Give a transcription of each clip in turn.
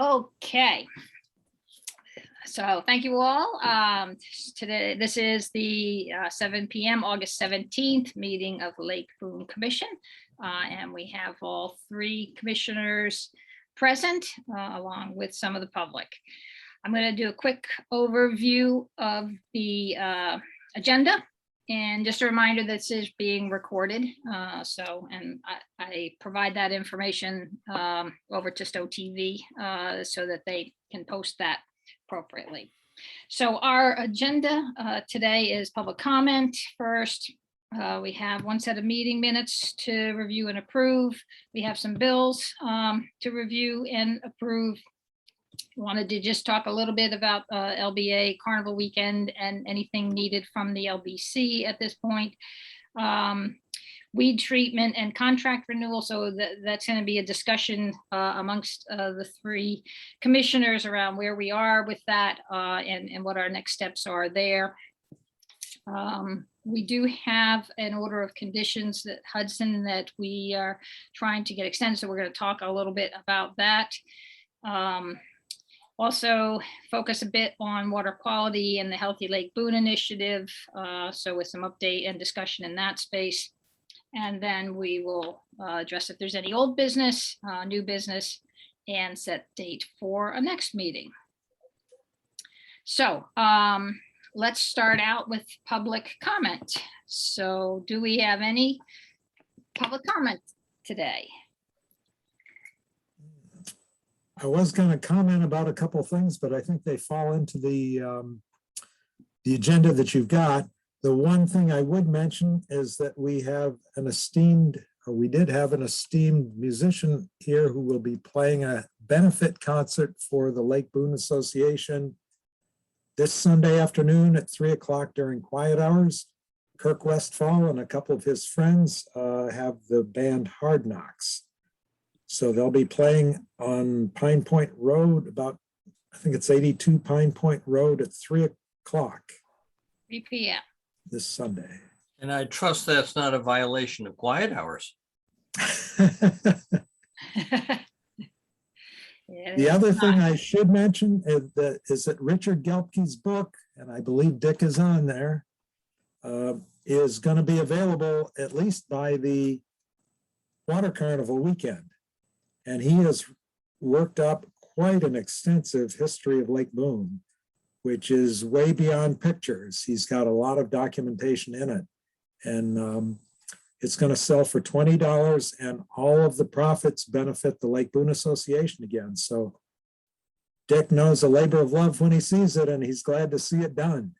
Okay. So thank you all. Today, this is the 7 p.m. August 17th meeting of the Lake Boone Commission. And we have all three commissioners present along with some of the public. I'm going to do a quick overview of the agenda. And just a reminder, this is being recorded. And I provide that information over to Stowe TV so that they can post that appropriately. So our agenda today is public comment. First, we have one set of meeting minutes to review and approve. We have some bills to review and approve. Wanted to just talk a little bit about LBA Carnival weekend and anything needed from the LBC at this point. Weed treatment and contract renewal. So that's going to be a discussion amongst the three commissioners around where we are with that and what our next steps are there. We do have an order of conditions that Hudson that we are trying to get extended. So we're going to talk a little bit about that. Also focus a bit on water quality and the Healthy Lake Boone initiative. So with some update and discussion in that space. And then we will address if there's any old business, new business, and set date for a next meeting. So let's start out with public comment. So do we have any public comment today? I was going to comment about a couple of things, but I think they fall into the agenda that you've got. The one thing I would mention is that we have an esteemed, or we did have an esteemed musician here who will be playing a benefit concert for the Lake Boone Association this Sunday afternoon at 3 o'clock during quiet hours. Kirk Westfall and a couple of his friends have the band Hard Knocks. So they'll be playing on Pine Point Road, about, I think it's 82 Pine Point Road at 3 o'clock. 3 p.m. this Sunday. And I trust that's not a violation of quiet hours. The other thing I should mention is that Richard Gelpke's book, and I believe Dick is on there, is going to be available at least by the Water Carnival weekend. And he has worked up quite an extensive history of Lake Boone, which is way beyond pictures. He's got a lot of documentation in it. And it's going to sell for $20, and all of the profits benefit the Lake Boone Association again. So Dick knows a labor of love when he sees it, and he's glad to see it done.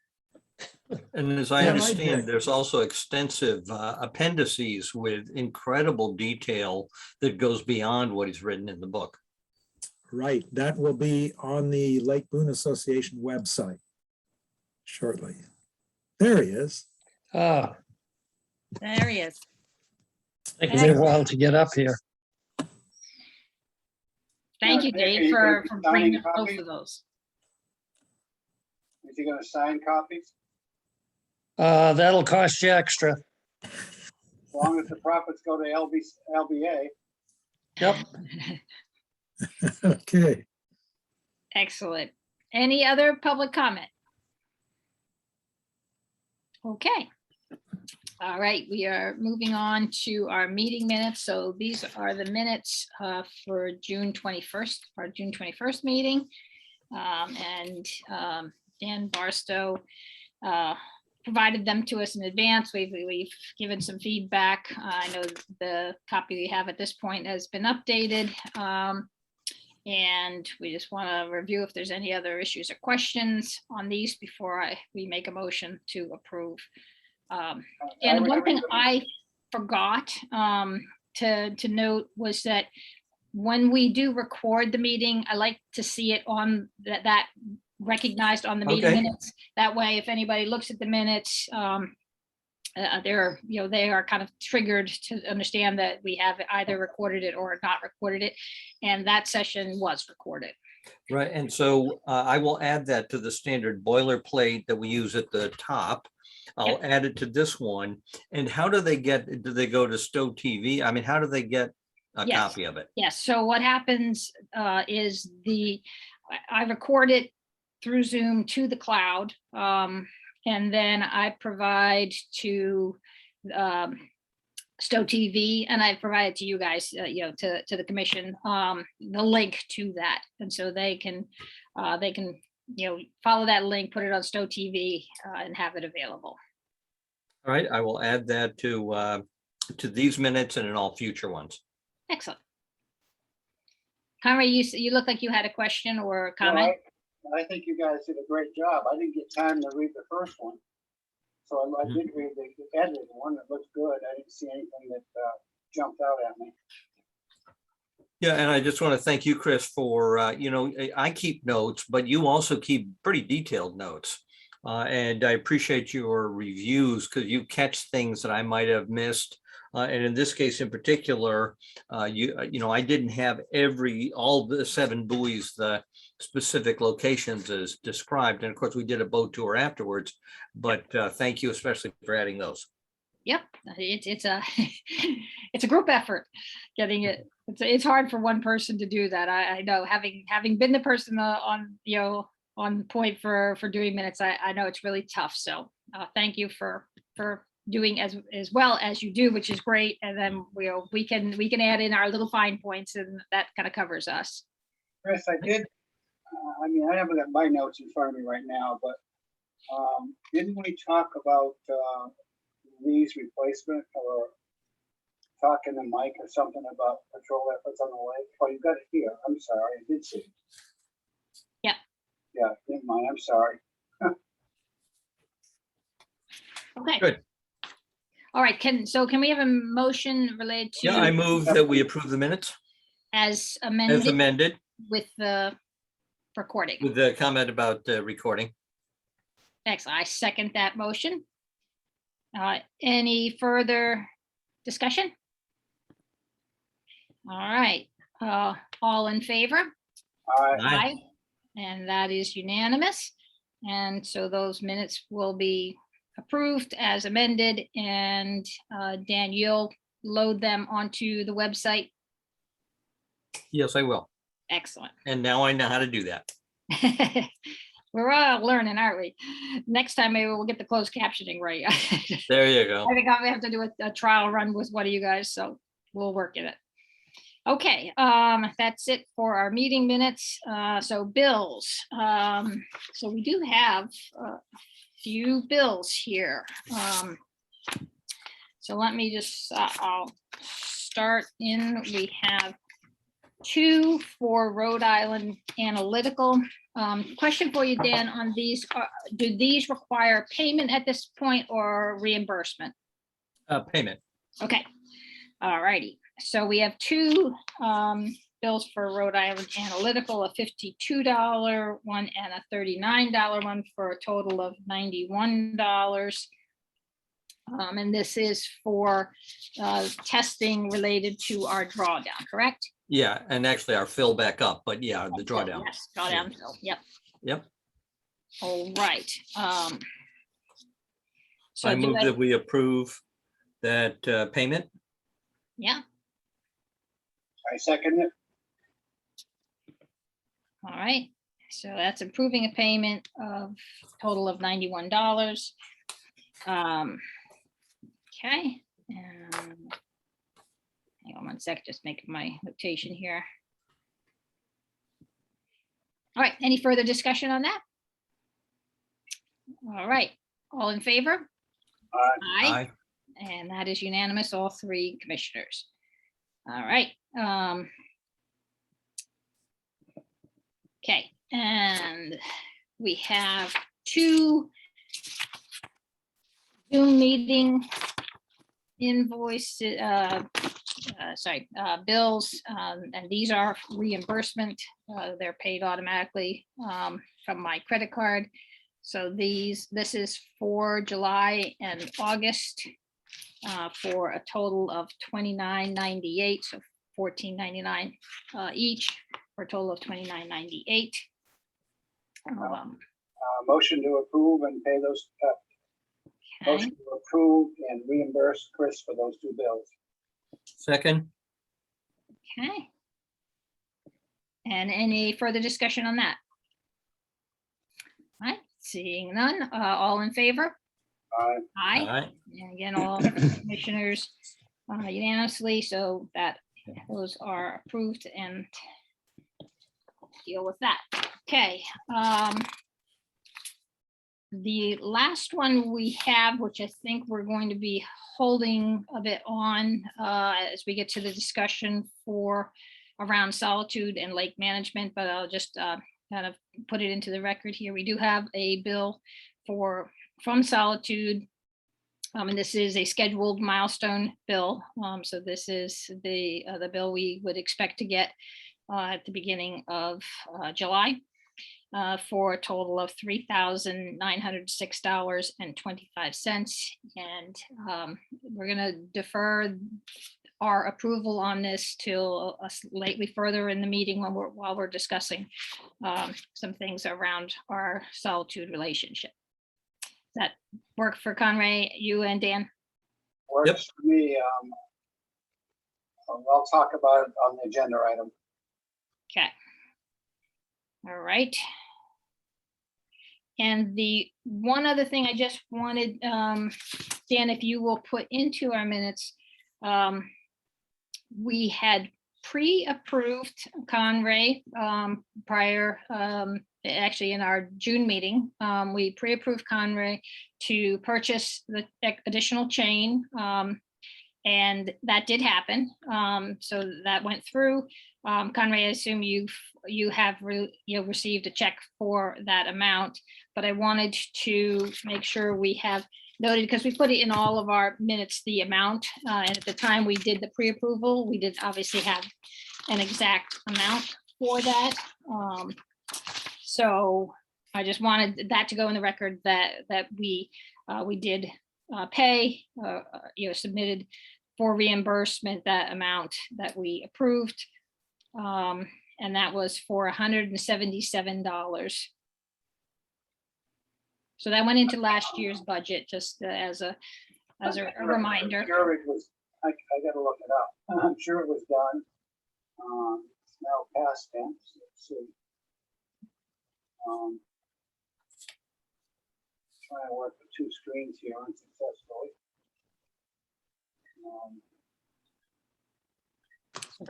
And as I understand, there's also extensive appendices with incredible detail that goes beyond what he's written in the book. Right, that will be on the Lake Boone Association website shortly. There he is. There he is. It took me a while to get up here. Thank you, Dave, for bringing both of those. Is he going to sign copies? That'll cost you extra. As long as the profits go to LBA. Yep. Okay. Excellent. Any other public comment? Okay. All right, we are moving on to our meeting minutes. So these are the minutes for June 21st, our June 21st meeting. Dan Barstow provided them to us in advance. We've given some feedback. I know the copy we have at this point has been updated. And we just want to review if there's any other issues or questions on these before we make a motion to approve. And one thing I forgot to note was that when we do record the meeting, I like to see it on that recognized on the meeting minutes. That way, if anybody looks at the minutes, they are kind of triggered to understand that we have either recorded it or not recorded it, and that session was recorded. Right, and so I will add that to the standard boilerplate that we use at the top. I'll add it to this one. And how do they go to Stowe TV? I mean, how do they get a Yes. copy of it. Yes, so what happens is I record it through Zoom to the cloud. And then I provide to Stowe TV, and I provide it to you guys, to the commission, the link to that. And so they can, follow that link, put it on Stowe TV and have it available. All right, I will add that to these minutes and in all future ones. Excellent. Conrad, you look like you had a question or a Well, comment. I think you guys did a great job. I didn't get time to read the first one. So I did read the edited one. It looked good. I didn't see anything that jumped out at me. Yeah, and I just want to thank you, Chris, for, I keep notes, but you also keep pretty detailed notes. And I appreciate your reviews because you catch things that I might have missed. And in this case in particular, I didn't have all the 7 buoys, the specific locations as described. And of course, we did a boat tour afterwards, but thank you especially for adding those. Yep, it's a it's a group effort getting it. It's hard for one person to do that. I know, having been the person on point for doing minutes, I know it's really tough. So thank you for doing as well as you do, which is great. And then we can add in our little fine points, and that kind of covers us. Chris, I did. I haven't got my notes in front of me right now, but didn't we talk about Lee's replacement, or talking to Mike or something about patrol efforts on the lake? Oh, you got it here. I'm sorry, I did see it. Yeah. Yeah, never mind. I'm sorry. Okay. Good. All right. Can we have a motion related to? Yeah, I move that we approve the minutes as as amended amended with the recording. with the comment about recording. Excellent. I second that motion. Any further discussion? All right. All in favor? Aye. And that is unanimous. And so those minutes will be approved as amended, and Dan, you'll load them onto the website. Yes, I will. Excellent. And now I know how to do that. We're all learning, aren't we? Next time, maybe we'll get the closed captioning right. There you go. I think we have to do a trial run with one of you guys, so we'll work in it. Okay, that's it for our meeting minutes. So bills. So we do have a few bills here. So let me just, I'll start in. We have 2 for Rhode Island Analytical. Question for you, Dan, on these. Do these require payment at this point or reimbursement? Payment. Okay, all righty. So we have 2 bills for Rhode Island Analytical, a $52 one and a $39 one, for a total of $91. And this is for testing related to our drawdown, correct? Yeah, and actually our fill back up, but yeah, the drawdown. Yes, drawdown fill, yep. Yep. All right. So I do move that we approve that payment. Yeah, I second it. all right. So that's approving a payment of total of $91. Okay. And hang on one sec, just making my notation here. All right, any further discussion on that? All right, all in favor? Aye. And that is unanimous, all 3 commissioners. All right. Okay, and we have 2 Zoom meeting invoices, bills, and these are reimbursement. They're paid automatically from my credit card. So this is for July and August for a total of $29.98, so $14.99 each, for a total of $29.98. Motion to approve and pay those. Okay. Motion to approve and reimburse Chris for those 2 bills. Second. Okay. And any further discussion on that? All right, seeing none, all in favor? All Aye. right. And again, all commissioners unanimously, so that those are approved and deal with that. Okay. The last one we have, which I think we're going to be holding a bit on as we get to the discussion for around solitude and lake management, but I'll just kind of put it into the record here. We do have a bill from Solitude. And this is a scheduled milestone bill. So this is the bill we would expect to get at the beginning of July for a total of $3,906.25. And we're going to defer our approval on this till slightly further in the meeting while we're discussing some things around our Solitude relationship. Does that work for Conway, you and Dan? Works for me. I'll talk about it on the agenda item. Okay. All right. And the one other thing I just wanted, Dan, if you will put into our minutes, we had pre-approved Conway prior, actually in our June meeting, we pre-approved Conway to purchase the additional chain. And that did happen. So that went through. Conway, I assume you have received a check for that amount, but I wanted to make sure we have noted, because we put it in all of our minutes, the amount. And at the time we did the pre-approval, we did obviously have an exact amount for that. So I just wanted that to go in the record that we did pay, submitted for reimbursement that amount that we approved. And that was for $177. So that went into last year's budget, just as a reminder. I'm sure it was, I gotta look it up. I'm sure it was done. It's now past tense. Let's see. Trying to work with two screens here unsuccessfully.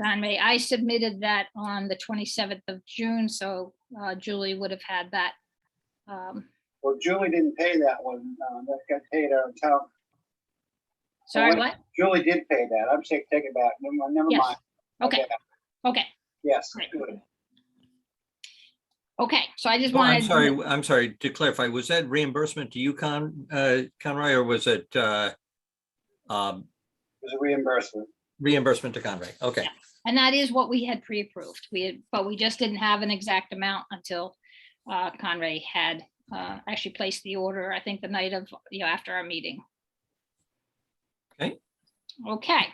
Conway, I submitted that on the 27th of June, so Julie would have had that. Well, Julie didn't pay that one. That got paid out of town. Sorry, what? Julie did pay that. I'm saying take it back. Never Yes. mind. Okay, okay, Yes, Right. good. okay. So I just Oh, wanted. I'm sorry to clarify. Was that reimbursement to you, Conroy, or was it It was a reimbursement. reimbursement to Conroy? Okay. And that is what we had pre-approved. But we just didn't have an exact amount until Conway had actually placed the order, I think the night of, after our meeting. Okay. Okay.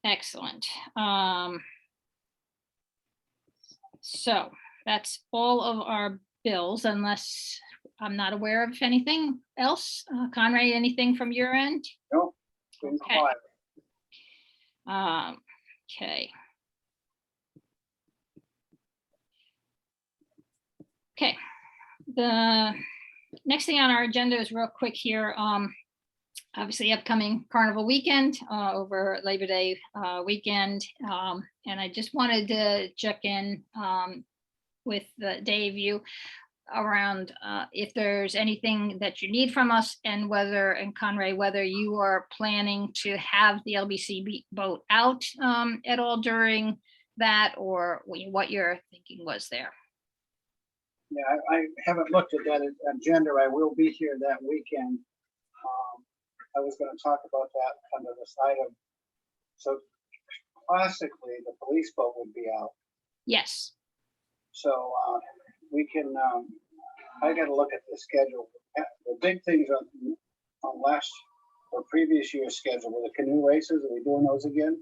Excellent. So that's all of our bills, unless I'm not aware of anything else. Conrad, anything from your end? Nope. Been Okay. quiet. Okay. Okay. The next thing on our agenda is real quick here. Obviously upcoming Carnival weekend over Labor Day weekend. And I just wanted to check in with Dave, you around if there's anything that you need from us, and Conway, whether you are planning to have the LBC boat out at all during that, or what your thinking was there. Yeah, I haven't looked at that agenda. I will be here that weekend. I was going to talk about that under this item. So classically, the police boat would be out. Yes. So we can, I got to look at the schedule. The big things on last or previous year's schedule were the canoe races. Are we doing those again?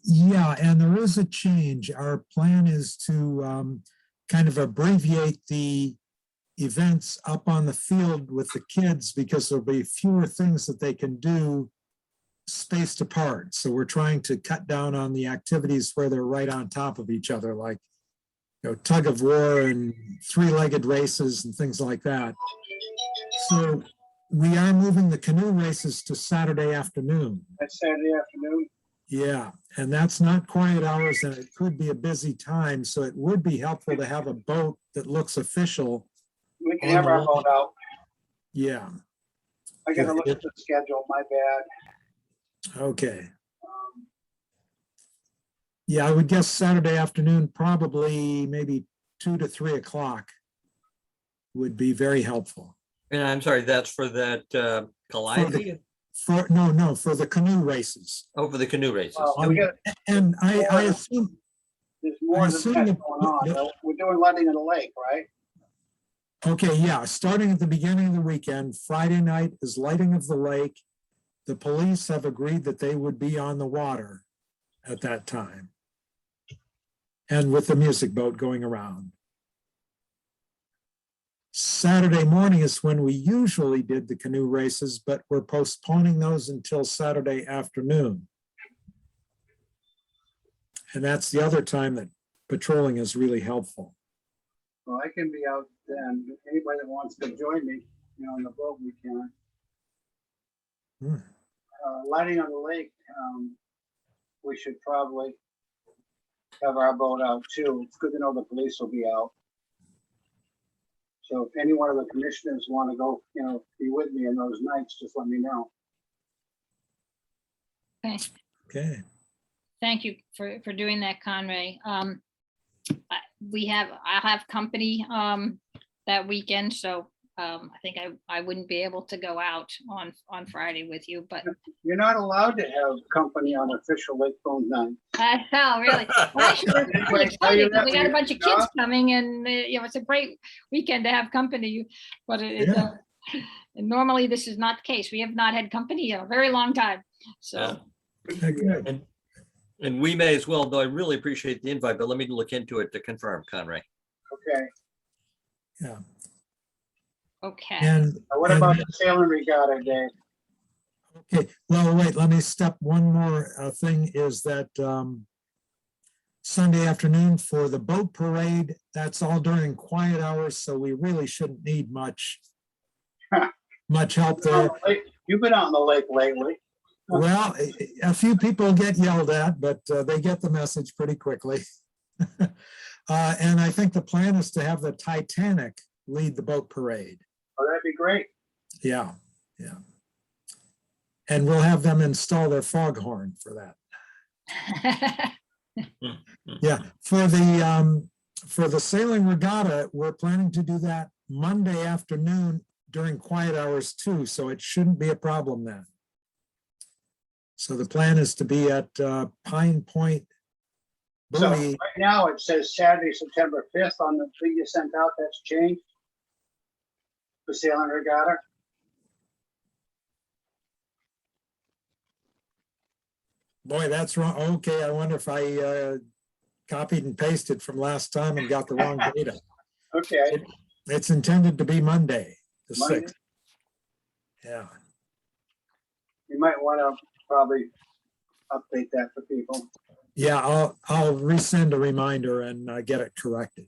Yeah, and there is a change. Our plan is to kind of abbreviate the events up on the field with the kids, because there'll be fewer things that they can do spaced apart. So we're trying to cut down on the activities where they're right on top of each other, like, tug of war and three-legged races and things like that. So we are moving the canoe races to Saturday afternoon. That's Saturday afternoon. Yeah, and that's not quiet hours, and it could be a busy time, so it would be helpful to have a boat that looks official. We can have our boat out. Yeah, I gotta look at the schedule, my bad. okay. Yeah, I would guess Saturday afternoon, probably maybe 2 to 3 o'clock would be very helpful. And I'm sorry, that's for that Calliope? No, for the canoe races. Oh, for the canoe races. Well, we got, And I assume, there's more than that going on. We're doing lighting of the lake, right? okay, yeah, starting at the beginning of the weekend, Friday night is lighting of the lake. The police have agreed that they would be on the water at that time. And with the music boat going around. Saturday morning is when we usually did the canoe races, but we're postponing those until Saturday afternoon. And that's the other time that patrolling is really helpful. Well, I can be out then. Anybody that wants to join me, on the boat, we can. Lighting on the lake, we should probably have our boat out too. It's good to know the police will be out. So if any one of the commissioners want to go, be with me in those nights, just let me know. Okay, Okay, thank you for doing that, Conway. I'll have company that weekend, so I think I wouldn't be able to go out on Friday with you, but You're not allowed to have company on official Lake Boone night. oh, really? Well, actually, we're pretty Anybody tell excited you because that we when got a you're bunch of at the kids coming, and it's a great weekend to have company. But and normally this is not the case. We have not had company in a very long time. So good. And we may as well, though I really appreciate the invite, but let me look into it to confirm, Conrad. Okay. Yeah. okay. And What about the sailing regatta day? okay, well, wait, let me step one more thing is that Sunday afternoon for the boat parade, that's all during quiet hours, so we really shouldn't need much help there. You've been out on the lake lately. Well, a few people get yelled at, but they get the message pretty quickly. And I think the plan is to have the Titanic lead the boat parade. Oh, that'd be great. Yeah, yeah. And we'll have them install their foghorn for that. Yeah, for the sailing regatta, we're planning to do that Monday afternoon during quiet hours too, so it shouldn't be a problem then. So the plan is to be at Pine Point So Buoy. right now it says Saturday, September 5th on the thing you sent out. That's changed. The sailing regatta. Boy, that's wrong. Okay, I wonder if I copied and pasted from last time and got the wrong data. Okay. It's intended to be Monday, the Monday. 6th. Yeah. You might want to probably update that for people. Yeah, I'll resend a reminder and get it corrected.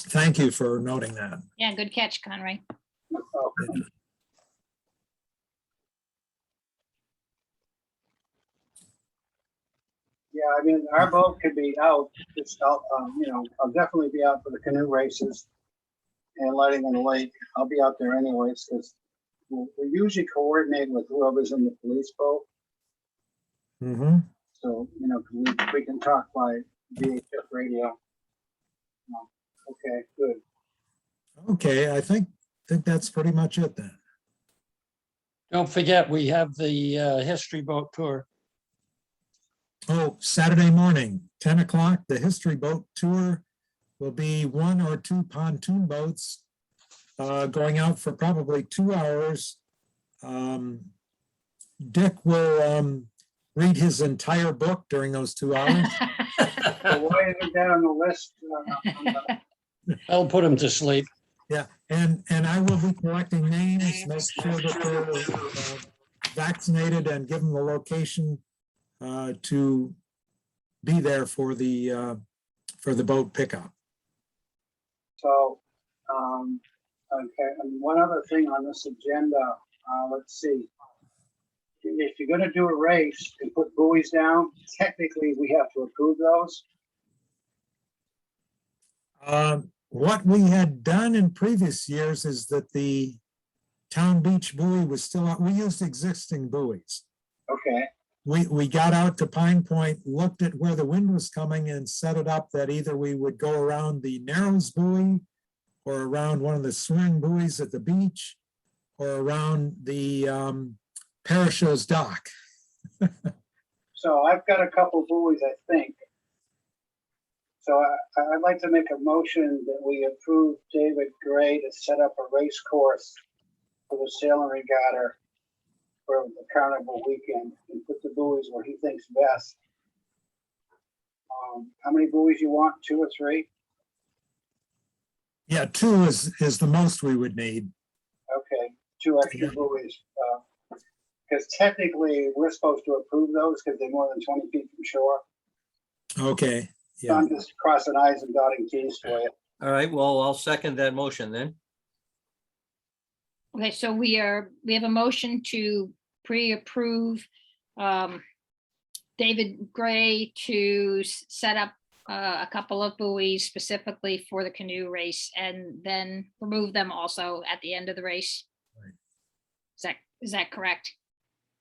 Thank you for noting that. Yeah, good catch, Conway. Oh, yeah, I mean, our boat could be out. Just out, I'll definitely be out for the canoe races and lighting on the lake. I'll be out there anyways because we usually coordinate with whoever's in the police boat. Mm-hmm. So, we can talk by VHF radio. Okay, good. Okay, I think that's pretty much it then. Don't forget, we have the history boat tour. Oh, Saturday morning, 10 o'clock, the history boat tour will be 1 or 2 pontoon boats going out for probably 2 hours. Dick will read his entire book during those 2 hours. So why isn't that on the list? I'll put him to sleep. Yeah, and I will be collecting names, make sure that they're vaccinated and give them the location to be there for the boat pickup. So, okay, and one other thing on this agenda, let's see. If you're gonna do a race and put buoys down, technically we have to approve those. What we had done in previous years is that the town beach buoy was still, we used existing buoys. Okay, We got out to Pine Point, looked at where the wind was coming and set it up that either we would go around the Narrows buoy or around one of the swing buoys at the beach or around the Parashaw's dock. so I've got a couple buoys, I think. So I'd like to make a motion that we approve David Gray to set up a race course for the Sailing Regatta for the Carnival weekend and put the buoys where he thinks best. How many buoys you want? 2 or 3? Yeah, 2 is the most we would need. Okay, 2 extra Yeah. buoys. Because technically we're supposed to approve those because they're more than 20 feet from shore. Okay, So yeah. I'm just crossing i's and dotting t's for you. All right, well, I'll second that motion then. Okay, so we have a motion to pre-approve David Gray to set up a couple of buoys specifically for the canoe race and then remove them also at the end of the race. Right. Is that correct?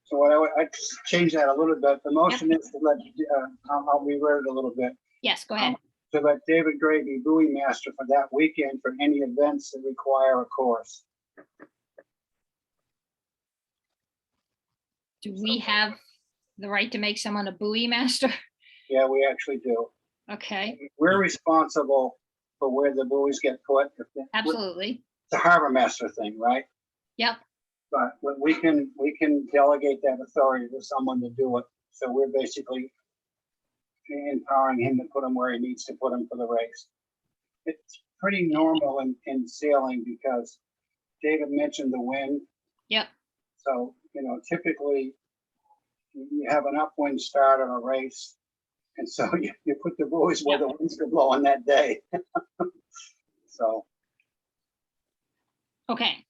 So what I just change that a little bit. The motion is to let, I'll reword it a little bit. Yes, go ahead. To let David Gray be buoy master for that weekend for any events that require a course. Do we have the right to make someone a buoy master? Yeah, we actually do. Okay, We're responsible for where the buoys get put. absolutely. It's a harbor master thing, right? Yep. But we can delegate that authority to someone to do it. So we're basically empowering him to put them where he needs to put them for the race. It's pretty normal in sailing because David mentioned the wind. Yep. So, typically you have an upwind start on a race. And so you put the buoys where the winds are blowing that day. So Okay,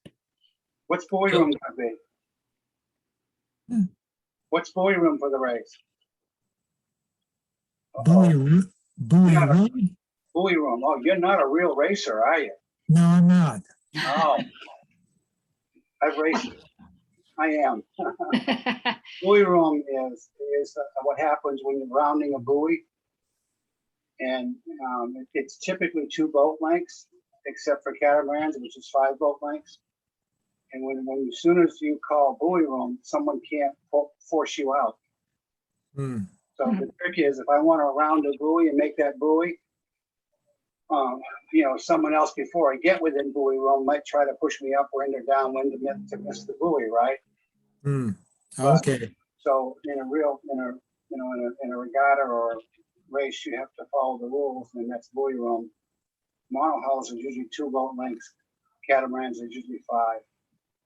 what's buoy room gonna be? Hmm. What's buoy room for the race? Buoy Yeah. room? Buoy room. Oh, you're not a real racer, are you? No, I'm not. Oh, I've raced. I am. Buoy room is what happens when you're rounding a buoy. And it's typically 2 boat lengths, except for catamarans, which is 5 boat lengths. And when as soon as you call buoy room, someone can't force you out. Hmm. So the trick is, if I want to round a buoy and make that buoy, someone else before I get within buoy room might try to push me upwind or downwind to miss the buoy, right? Hmm. Okay. So in a regatta or a race, you have to follow the rules, and that's buoy room. Monohulls is usually 2 boat lengths. Catamarans is usually 5.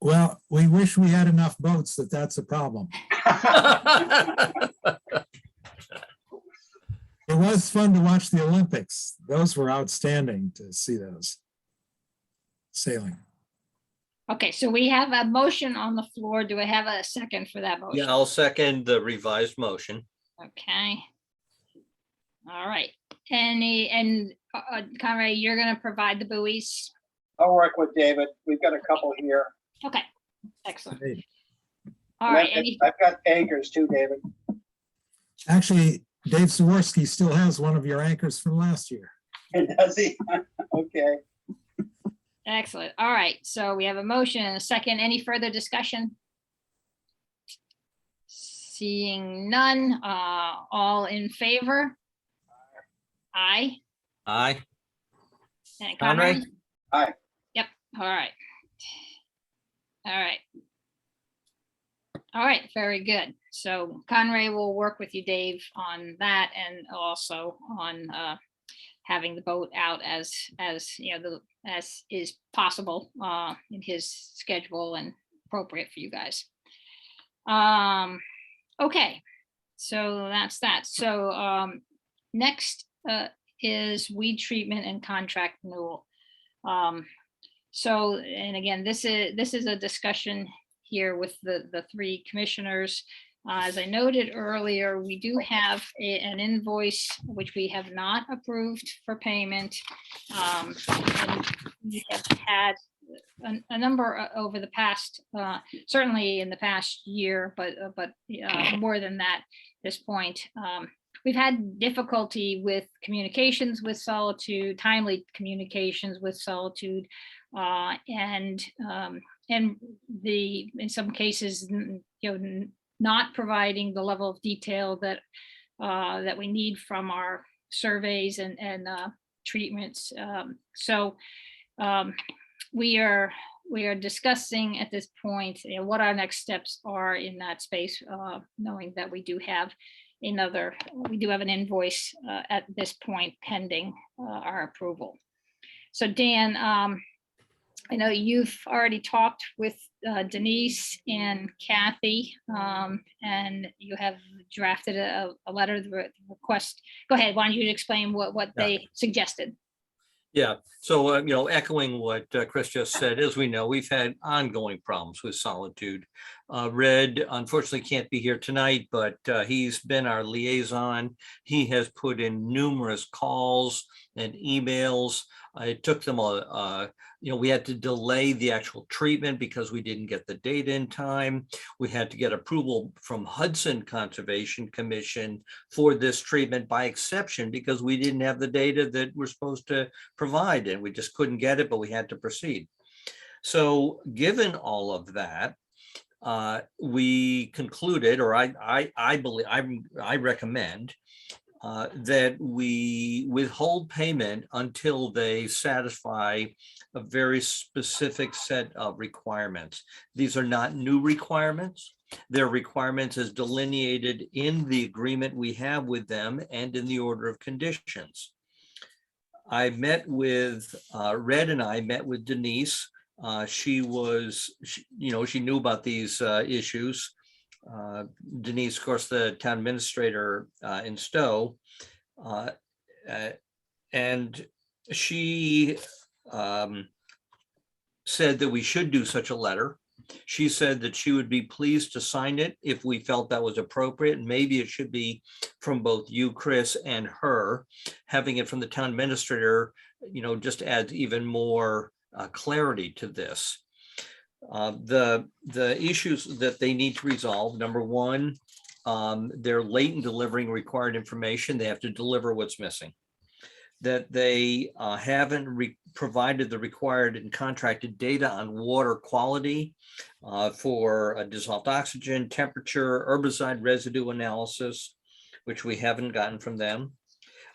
Well, we wish we had enough boats that's a problem. It was fun to watch the Olympics. Those were outstanding to see those sailing. okay, so we have a motion on the floor. Do I have a second for that Yeah, motion? I'll second the revised motion. Okay. All right, Conrad, you're gonna provide the buoys? I'll work with David. We've got a couple here. Okay, excellent. Hey, All And right, any, I've got anchors too, David. actually, Dave Sawarski still has one of your anchors from last year. Does he? Okay. excellent. All right, so we have a motion and a second. Any further discussion? Seeing none, all in favor? Aye. Aye. And Conrad? Conrad? Aye. Yep, all right. All right. All right, very good. So Conrad will work with you, Dave, on that and also on having the boat out as is possible in his schedule and appropriate for you guys. Okay, so that's that. So next is weed treatment and contract renewal. So, and again, this is a discussion here with the three commissioners. As I noted earlier, we do have an invoice which we have not approved for payment. And we have had a number over the past, certainly in the past year, but more than that at this point. We've had difficulty with communications with Solitude, timely communications with Solitude, and in some cases, not providing the level of detail that that we need from our surveys and treatments. So we are discussing at this point what our next steps are in that space, knowing that we do have an invoice at this point pending our approval. So Dan, I know you've already talked with Denise and Kathy, and you have drafted a letter, the request. Go ahead, why don't you explain what they suggested? Yeah, so, echoing what Chris just said, as we know, we've had ongoing problems with Solitude. Red unfortunately can't be here tonight, but he's been our liaison. He has put in numerous calls and emails. It took them we had to delay the actual treatment because we didn't get the data in time. We had to get approval from Hudson Conservation Commission for this treatment by exception because we didn't have the data that we're supposed to provide, and we just couldn't get it, but we had to proceed. So given all of that, we concluded, or I believe, I recommend that we withhold payment until they satisfy a very specific set of requirements. These are not new requirements. They're requirements as delineated in the agreement we have with them and in the order of conditions. I met with Red, and I met with Denise. She knew about these issues. Denise, of course, the town administrator in Stowe, and she said that we should do such a letter. She said that she would be pleased to sign it if we felt that was appropriate. And maybe it should be from both you, Chris, and her. Having it from the town administrator, just adds even more clarity to this. The issues that they need to resolve: number one, they're late in delivering required information. They have to deliver what's missing. That they haven't provided the required and contracted data on water quality for dissolved oxygen, temperature, herbicide residue analysis, which we haven't gotten from them.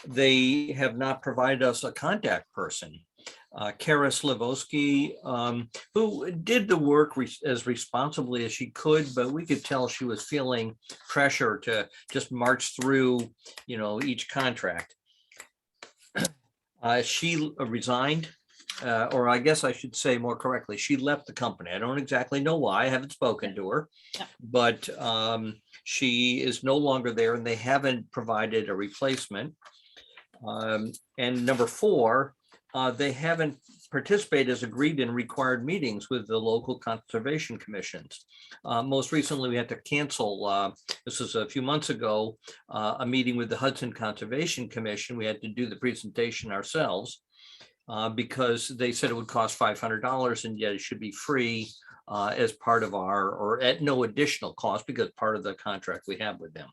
They have not provided us a contact person. Kara Slavosky, who did the work as responsibly as she could, but we could tell she was feeling pressure to just march through, each contract. She resigned, or I guess I should say more correctly, she left the company. I don't exactly know why. I haven't spoken to her, but she is no longer there, and they haven't provided a replacement. And number four, they haven't participated as agreed in required meetings with the local conservation commissions. Most recently, we had to cancel, this was a few months ago, a meeting with the Hudson Conservation Commission. We had to do the presentation ourselves because they said it would cost $500, and yet it should be free as part of or at no additional cost because part of the contract we have with them.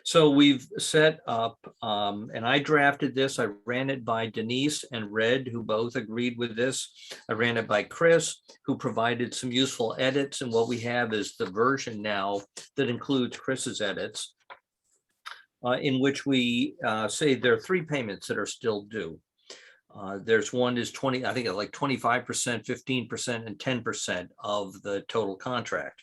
So we've set up, and I drafted this. I ran it by Denise and Red, who both agreed with this. I ran it by Chris, who provided some useful edits. And what we have is the version now that includes Chris's edits, in which we say there are three payments that are still due. There's one is 20, I think like 25%, 15%, and 10% of the total contract.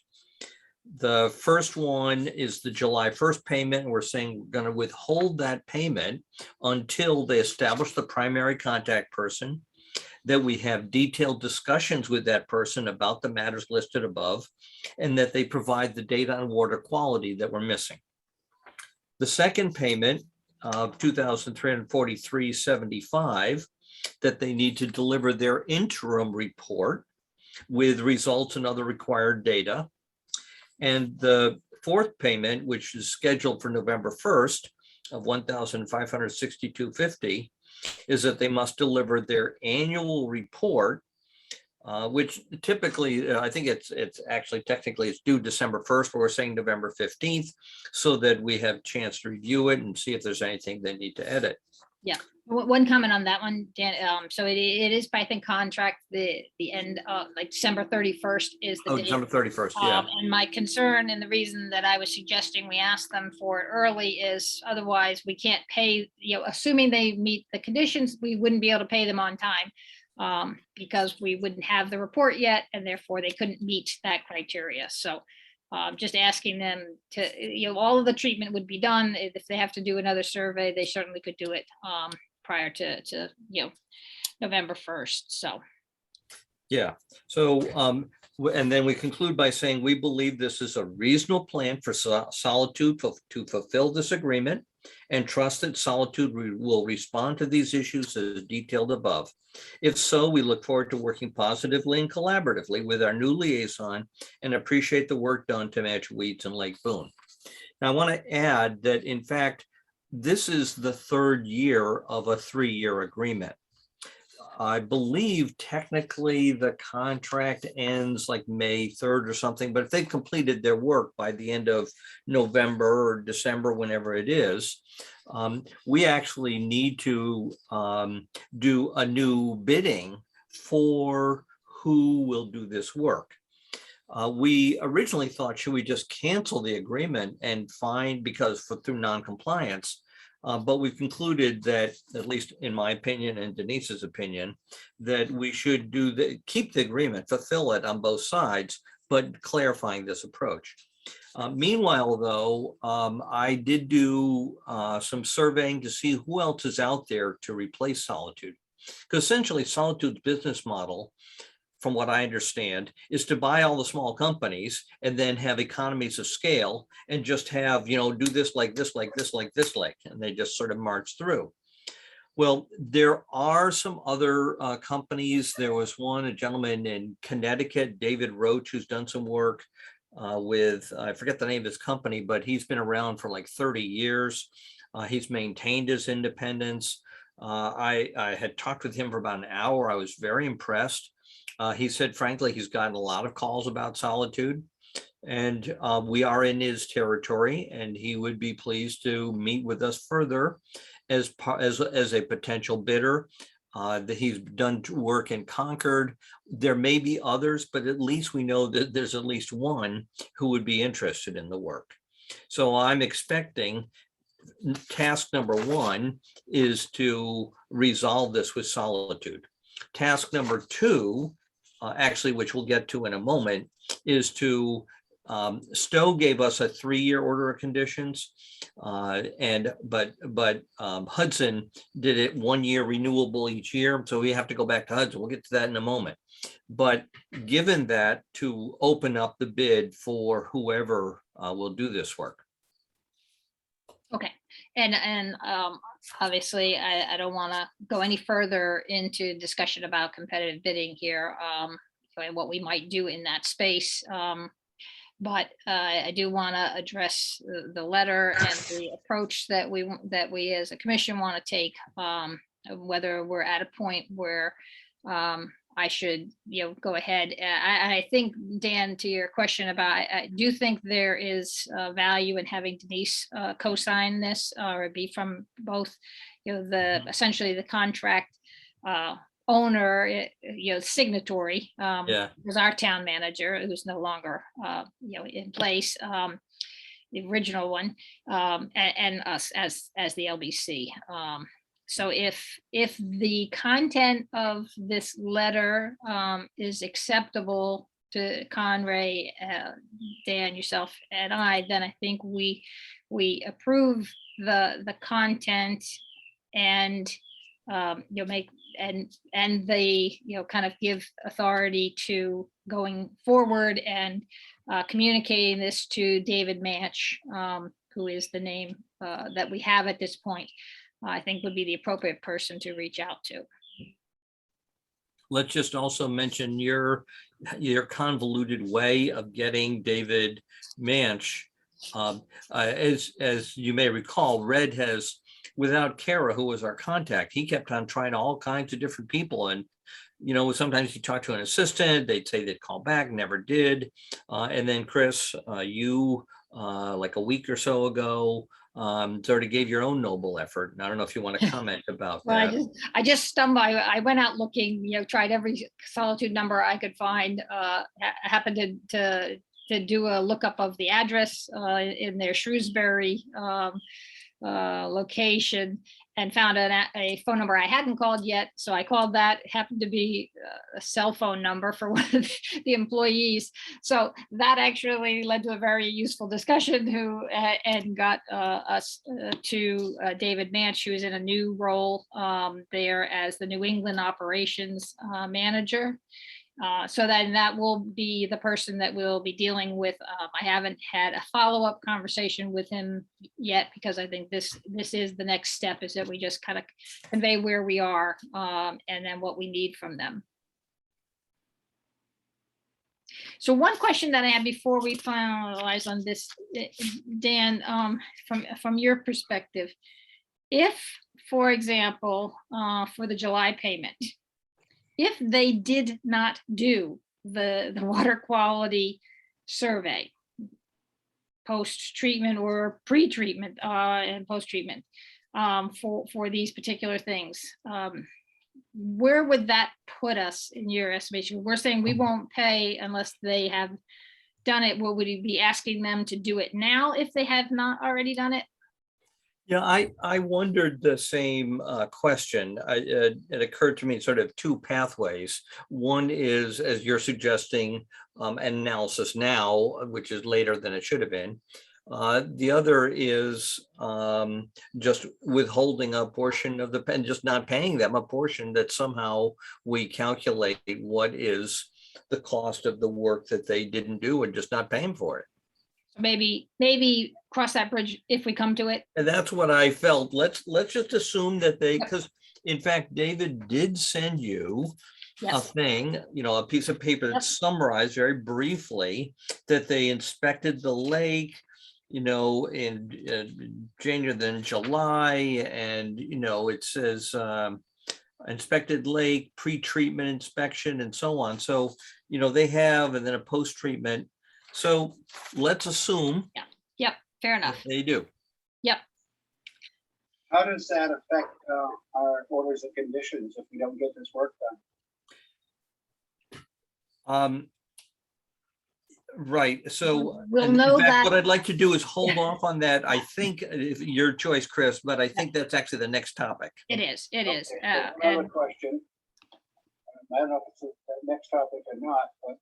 The first one is the July 1st payment. We're saying we're going to withhold that payment until they establish the primary contact person. that we have detailed discussions with that person about the matters listed above, and that they provide the data on water quality that we're missing. The second payment of $2,343.75, that they need to deliver their interim report with results and other required data. And the fourth payment, which is scheduled for November 1st of $1,562.50, is that they must deliver their annual report, which typically, I think it's actually technically it's due December 1st, but we're saying November 15th, so that we have a chance to review it and see if there's anything they need to edit. Yeah, one comment on that one, Dan. So it is by, I think, contract, the end of like December 31st is the Oh, date. December 31st, yeah. And my concern, and the reason that I was suggesting we ask them for it early, is otherwise we can't pay, assuming they meet the conditions, we wouldn't be able to pay them on time, because we wouldn't have the report yet, and therefore they couldn't meet that criteria. So just asking them to, all of the treatment would be done. If they have to do another survey, they certainly could do it prior to November 1st. So. Yeah, so, and then we conclude by saying, we believe this is a reasonable plan for Solitude to fulfill this agreement, and trust that Solitude will respond to these issues as detailed above. If so, we look forward to working positively and collaboratively with our new liaison, and appreciate the work done to manage weeds in Lake Boone. Now, I want to add that, in fact, this is the third year of a 3-year agreement. I believe technically the contract ends like May 3rd or something, but if they've completed their work by the end of November or December, whenever it is, we actually need to do a new bidding for who will do this work. We originally thought, should we just cancel the agreement and fine, because through non-compliance, but we've concluded that, at least in my opinion and Denise's opinion, that we should keep the agreement, fulfill it on both sides, but clarifying this approach. Meanwhile, though, I did do some surveying to see who else is out there to replace Solitude. Because essentially Solitude's business model, from what I understand, is to buy all the small companies and then have economies of scale and just have, do this like this, like this, like this, and they just sort of march through. Well, there are some other companies. There was a gentleman in Connecticut, David Roach, who's done some work with, I forget the name of his company, but he's been around for like 30 years. He's maintained his independence. I had talked with him for about an hour. I was very impressed. He said, frankly, he's gotten a lot of calls about Solitude, and we are in his territory, and he would be pleased to meet with us further as a potential bidder. That he's done work in Concord. There may be others, but at least we know that there's at least one who would be interested in the work. So I'm expecting task number 1 is to resolve this with Solitude. Task number 2, actually, which we'll get to in a moment, is to Stowe gave us a 3-year order of conditions, but Hudson did it 1 year renewable each year, so we have to go back to Hudson. We'll get to that in a moment. But given that, to open up the bid for whoever will do this work. Okay, and obviously, I don't want to go any further into discussion about competitive bidding here, and what we might do in that space. But I do want to address the letter and the approach that we as a commission want to take, whether we're at a point where I should, go ahead. I think, Dan, to your question about, I do think there is value in having Denise co-sign this, or be from both, essentially the contract owner, signatory, was our town manager, who's no longer, in place, the original one, and us as the LBC. So if the content of this letter is acceptable to Conray, Dan, yourself, and I, then I think we approve the content, and make and they, kind of give authority to going forward and communicating this to David Manch, who is the name that we have at this point, I think would be the appropriate person to reach out to. Let's just also mention your convoluted way of getting David Manch. As you may recall, Red has, without Kara, who was our contact, he kept on trying all kinds of different people. And, sometimes he talked to an assistant, they'd say they'd call back, never did. And then Chris, you, like a week or so ago, sort of gave your own noble effort. And I don't know if you want to comment about Well, that. I just stumbled. I went out looking, tried every Solitude number I could find. Happened to do a lookup of the address in their Shrewsbury location, and found a phone number I hadn't called yet. So I called that. It happened to be a cell phone number for one of the employees. So that actually led to a very useful discussion and got us to David Manch, who is in a new role there as the New England operations manager. So then that will be the person that we'll be dealing with. I haven't had a follow-up conversation with him yet, because I think this is the next step, is that we just kind of convey where we are and then what we need from them. So one question that I have before we finalize on this, Dan, from your perspective, if, for example, for the July payment, if they did not do the water quality survey, post-treatment or pre-treatment and post-treatment for these particular things, where would that put us in your estimation? We're saying we won't pay unless they have done it. What would you be asking them to do it now if they have not already done it? Yeah, I wondered the same question. It occurred to me sort of two pathways. One is, as you're suggesting, an analysis now, which is later than it should have been. The other is just withholding a portion of and just not paying them a portion that somehow we calculate what is the cost of the work that they didn't do and just not paying for it. Maybe cross that bridge if we come to it. And that's what I felt. Let's just assume that because in fact, David did send you a thing, a piece of paper that summarized very briefly that they inspected the lake, in January, then July, and, it says inspected lake, pre-treatment inspection, and so on. So, they have, and then a post-treatment. So let's assume. Yep. Fair enough. They do. Yep. How does that affect our orders and conditions if we don't get this work done? Right. So we'll know that. What I'd like to do is hold off on that. I think your choice, Chris, but I think that's actually the next topic. It is. It is. Okay, another question. I don't know if it's the next topic or not, but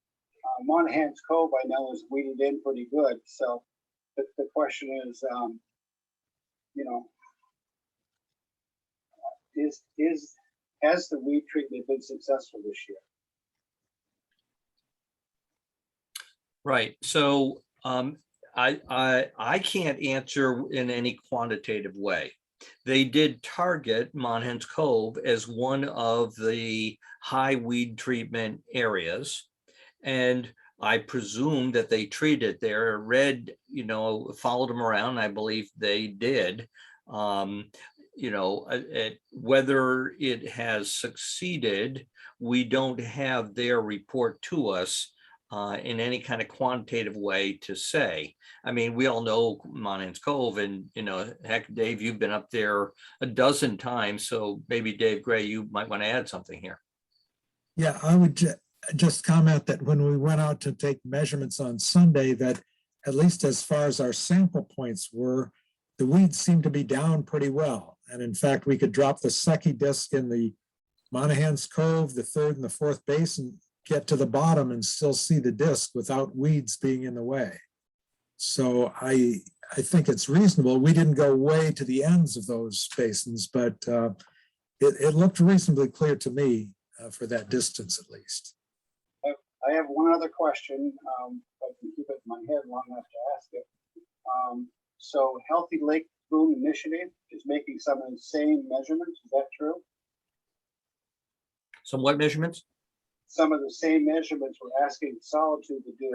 Monahan's Cove, I know, is weeded in pretty good. So the question is, has the weed treatment been successful this year? Right. So I can't answer in any quantitative way. They did target Monahan's Cove as one of the high weed treatment areas. And I presume that they treated there. Red, followed them around. I believe they did. Whether it has succeeded, we don't have their report to us in any kind of quantitative way to say. I mean, we all know Monahan's Cove, and heck, Dave, you've been up there a dozen times. So maybe Dave Gray, you might want to add something here. Yeah, I would just comment that when we went out to take measurements on Sunday, that at least as far as our sample points were, the weeds seemed to be down pretty well. And in fact, we could drop the Secchi disc in the Monahan's Cove, the third and the fourth basin, get to the bottom and still see the disc without weeds being in the way. So I think it's reasonable. We didn't go way to the ends of those basins, but it looked reasonably clear to me for that distance at least. I have one other question. If I can keep it in my head long enough to ask it. So Healthy Lake Boone Initiative is making some of the same measurements. Is that true? Some what measurements? Some of the same measurements we're asking Solitude to do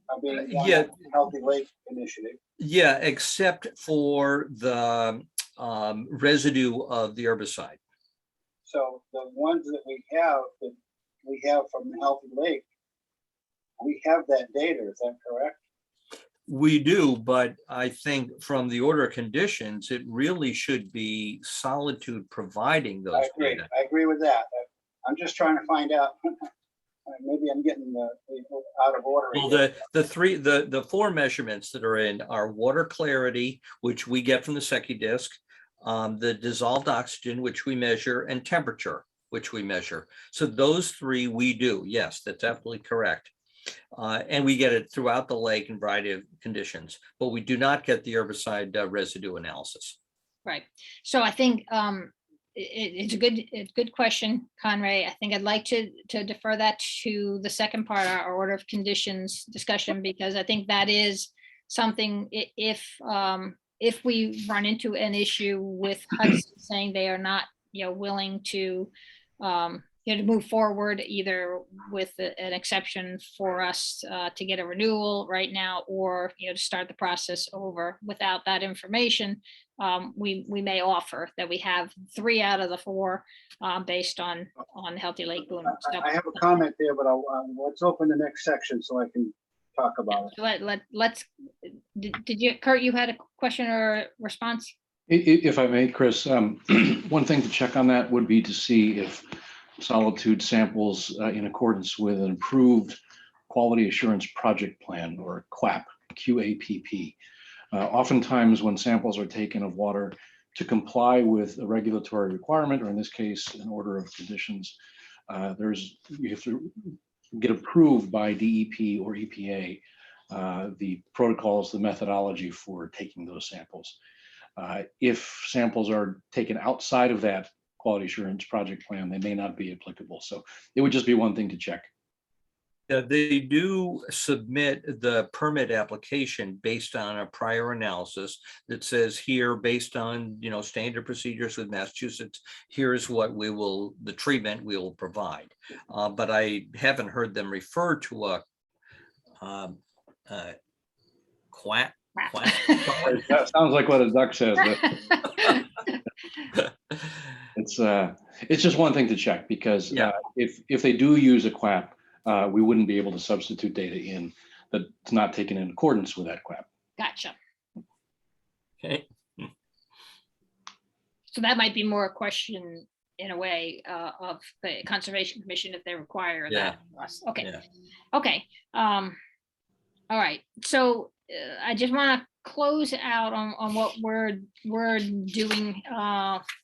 are being done Yeah. at the Healthy Lake Initiative. Yeah, except for the residue of the herbicide. So the ones that we have from the Healthy Lake, we have that data. Is that correct? We do, but I think from the order of conditions, it really should be Solitude providing those I agree. data. I agree with that. I'm just trying to find out. Maybe I'm getting out of order. Well, again. the four measurements that are in are water clarity, which we get from the Secchi disc, the dissolved oxygen, which we measure, and temperature, which we measure. So those three we do. Yes, that's absolutely correct. And we get it throughout the lake in a variety of conditions, but we do not get the herbicide residue analysis. Right. So I think it's a good question, Conray. I think I'd like to defer that to the second part, our order of conditions discussion, because I think that is something, if we run into an issue with Hudson saying they are not, willing to, to move forward either with an exception for us to get a renewal right now, or to start the process over without that information, we may offer that we have 3 out of the 4 based on Healthy Lake Boone. I have a comment there, but let's open the next section so I can talk about it. Let's. Did you, Kurt? You had a question or response? If I may, Chris, one thing to check on that would be to see if Solitude samples in accordance with an approved quality assurance project plan, or QAP, QAPP. Oftentimes when samples are taken of water to comply with a regulatory requirement, or in this case, an order of conditions, you have to get approved by DEP or EPA, the protocols, the methodology for taking those samples. If samples are taken outside of that quality assurance project plan, they may not be applicable. So it would just be one thing to check. They do submit the permit application based on a prior analysis that says here, based on standard procedures with Massachusetts, here's what the treatment we will provide. But I haven't heard them refer to a quack. That sounds like what a duck says. But it's just one thing to check, because if they do use a QAP, we wouldn't be able to substitute data in that's not taken in accordance with that QAP. Gotcha. Okay. So that might be more a question in a way of the Conservation Commission if they require that. Okay. Yeah. Okay. All right. So I just want to close out on what we're doing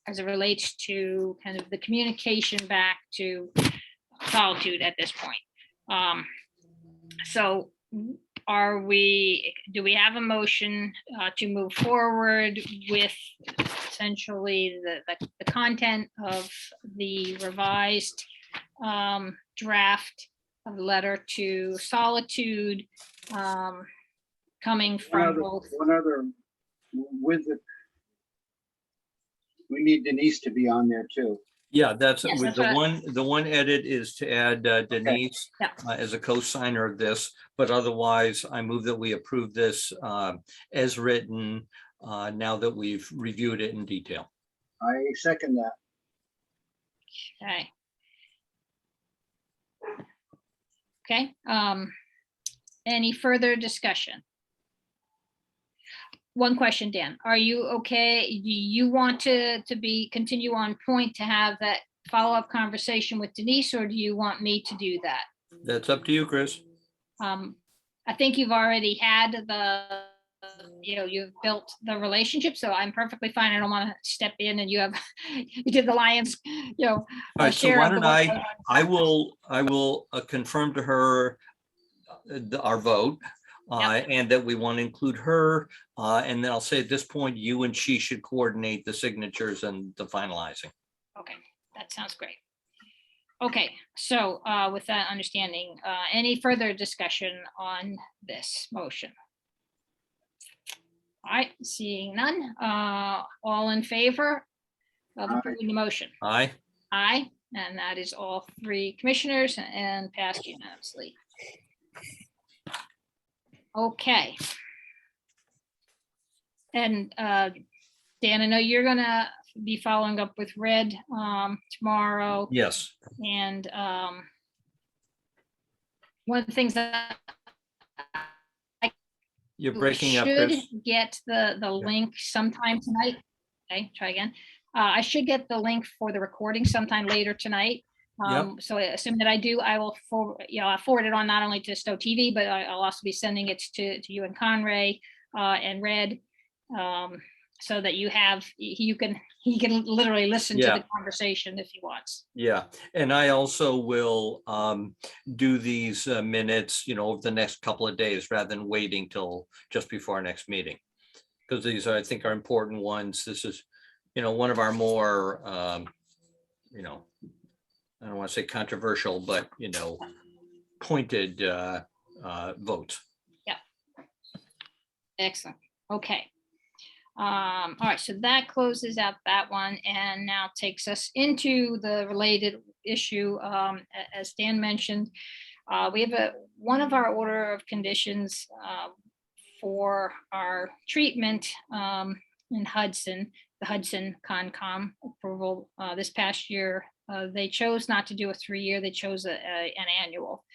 as it relates to kind of the communication back to Solitude at this point. So do we have a motion to move forward with essentially the content of the revised draft of the letter to Solitude, coming from both? One other, we need Denise to be on there too. Yeah, that's Yes, with that's the one edit is to add Denise Yeah. as a co-signer of this, but otherwise I move that we approve this as written now that we've reviewed it in detail. I second that. Okay. Okay, any further discussion? One question, Dan, are you okay? Do you want to continue on point to have that follow-up conversation with Denise, or do you want me to do that? That's up to you, Chris. I think you've already had you've built the relationship, so I'm perfectly fine. I don't want to step in and you did the Lions, All right, so share why of the don't work. I will confirm to her our vote and that we want to include her. And then I'll say at this point, you and she should coordinate the signatures and the finalizing. Okay, that sounds great. Okay, so with that understanding, any further discussion on this motion? All right, seeing none, all in favor of Aye. approving the motion? Aye. Aye, and that is all three commissioners and passed unanimously. Okay. And Dan, I know you're gonna be following up with Red tomorrow, Yes. and one of the things that You're I breaking up, should Chris. get the link sometime tonight. Okay, try again. I should get the link for the recording sometime later tonight. Yep. So assuming that I do, I will I'll forward it on not only to Stowe TV, but I'll also be sending it to you and Conray and Red, so that he can literally listen to Yeah. the conversation if he wants. Yeah, and I also will do these minutes, over the next couple of days rather than waiting till just before our next meeting. Because these are, I think, are important ones. This is, one of our more, I don't want to say controversial, but, pointed votes. Excellent. Okay. All right, so that closes out that one and now takes us into the related issue. As Dan mentioned, we have one of our order of conditions for our treatment in Hudson, the Hudson Concom approval. This past year, they chose not to do a 3-year, they chose an annual.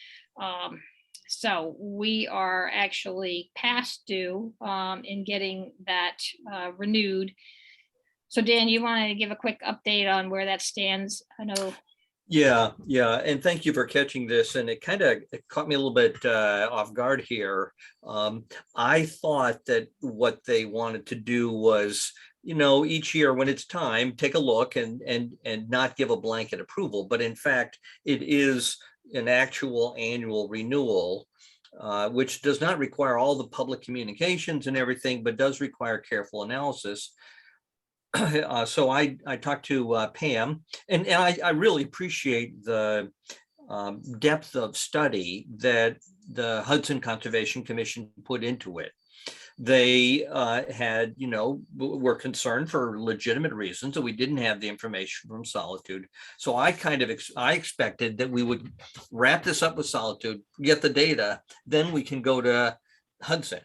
So we are actually past due in getting that renewed. So Dan, you want to give a quick update on where that stands? I know. Yeah, and thank you for catching this. And it kind of caught me a little bit off guard here. I thought that what they wanted to do was, each year when it's time, take a look and not give a blanket approval. But in fact, it is an actual annual renewal, which does not require all the public communications and everything, but does require careful analysis. So I talked to Pam, and I really appreciate the depth of study that the Hudson Conservation Commission put into it. They had, were concerned for legitimate reasons that we didn't have the information from Solitude. So I I expected that we would wrap this up with Solitude, get the data, then we can go to Hudson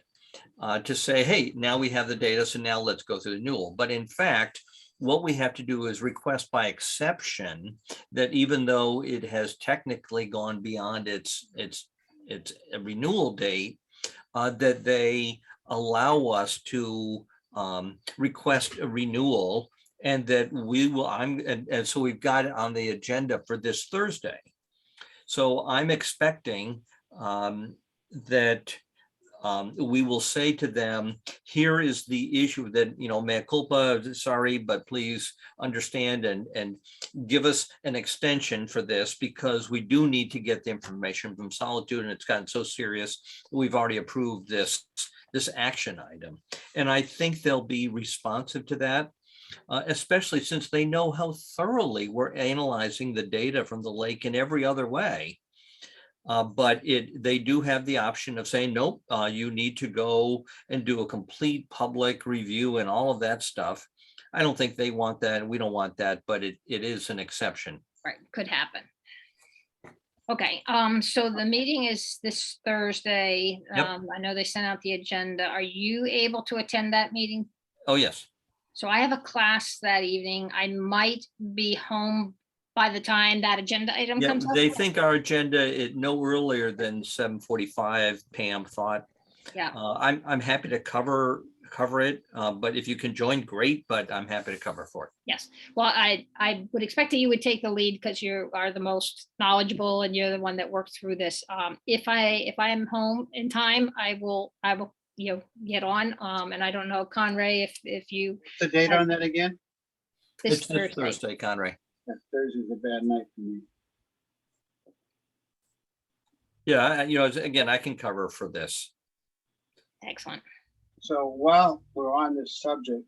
to say, hey, now we have the data, so now let's go through the renewal. But in fact, what we have to do is request by exception that even though it has technically gone beyond its renewal date, that they allow us to request a renewal, and that we will, and so we've got it on the agenda for this Thursday. So I'm expecting that we will say to them, here is the issue that, mea culpa, sorry, but please understand and give us an extension for this, because we do need to get the information from Solitude, and it's gotten so serious. We've already approved this action item. And I think they'll be responsive to that, especially since they know how thoroughly we're analyzing the data from the lake in every other way. But they do have the option of saying, nope, you need to go and do a complete public review and all of that stuff. I don't think they want that. We don't want that, but it is an exception. Right, could happen. Okay, so the meeting is this Thursday. Yep. I know they sent out the agenda. Are you able to attend that meeting? Oh, yes. So I have a class that evening. I might be home by the time that agenda item Yeah, comes up. they think our agenda is no earlier than 7:45, Pam thought. Yeah. I'm happy to cover it, but if you can join, great, but I'm happy to cover for it. Yes, well, I would expect that you would take the lead because you are the most knowledgeable and you're the one that worked through this. If I am home in time, I will get on. And I don't know, Conray, if you. The date on that again? This It's this Thursday, Conray. That Thursday's a bad night for me. Yeah, again, I can cover for this. Excellent. So while we're on this subject,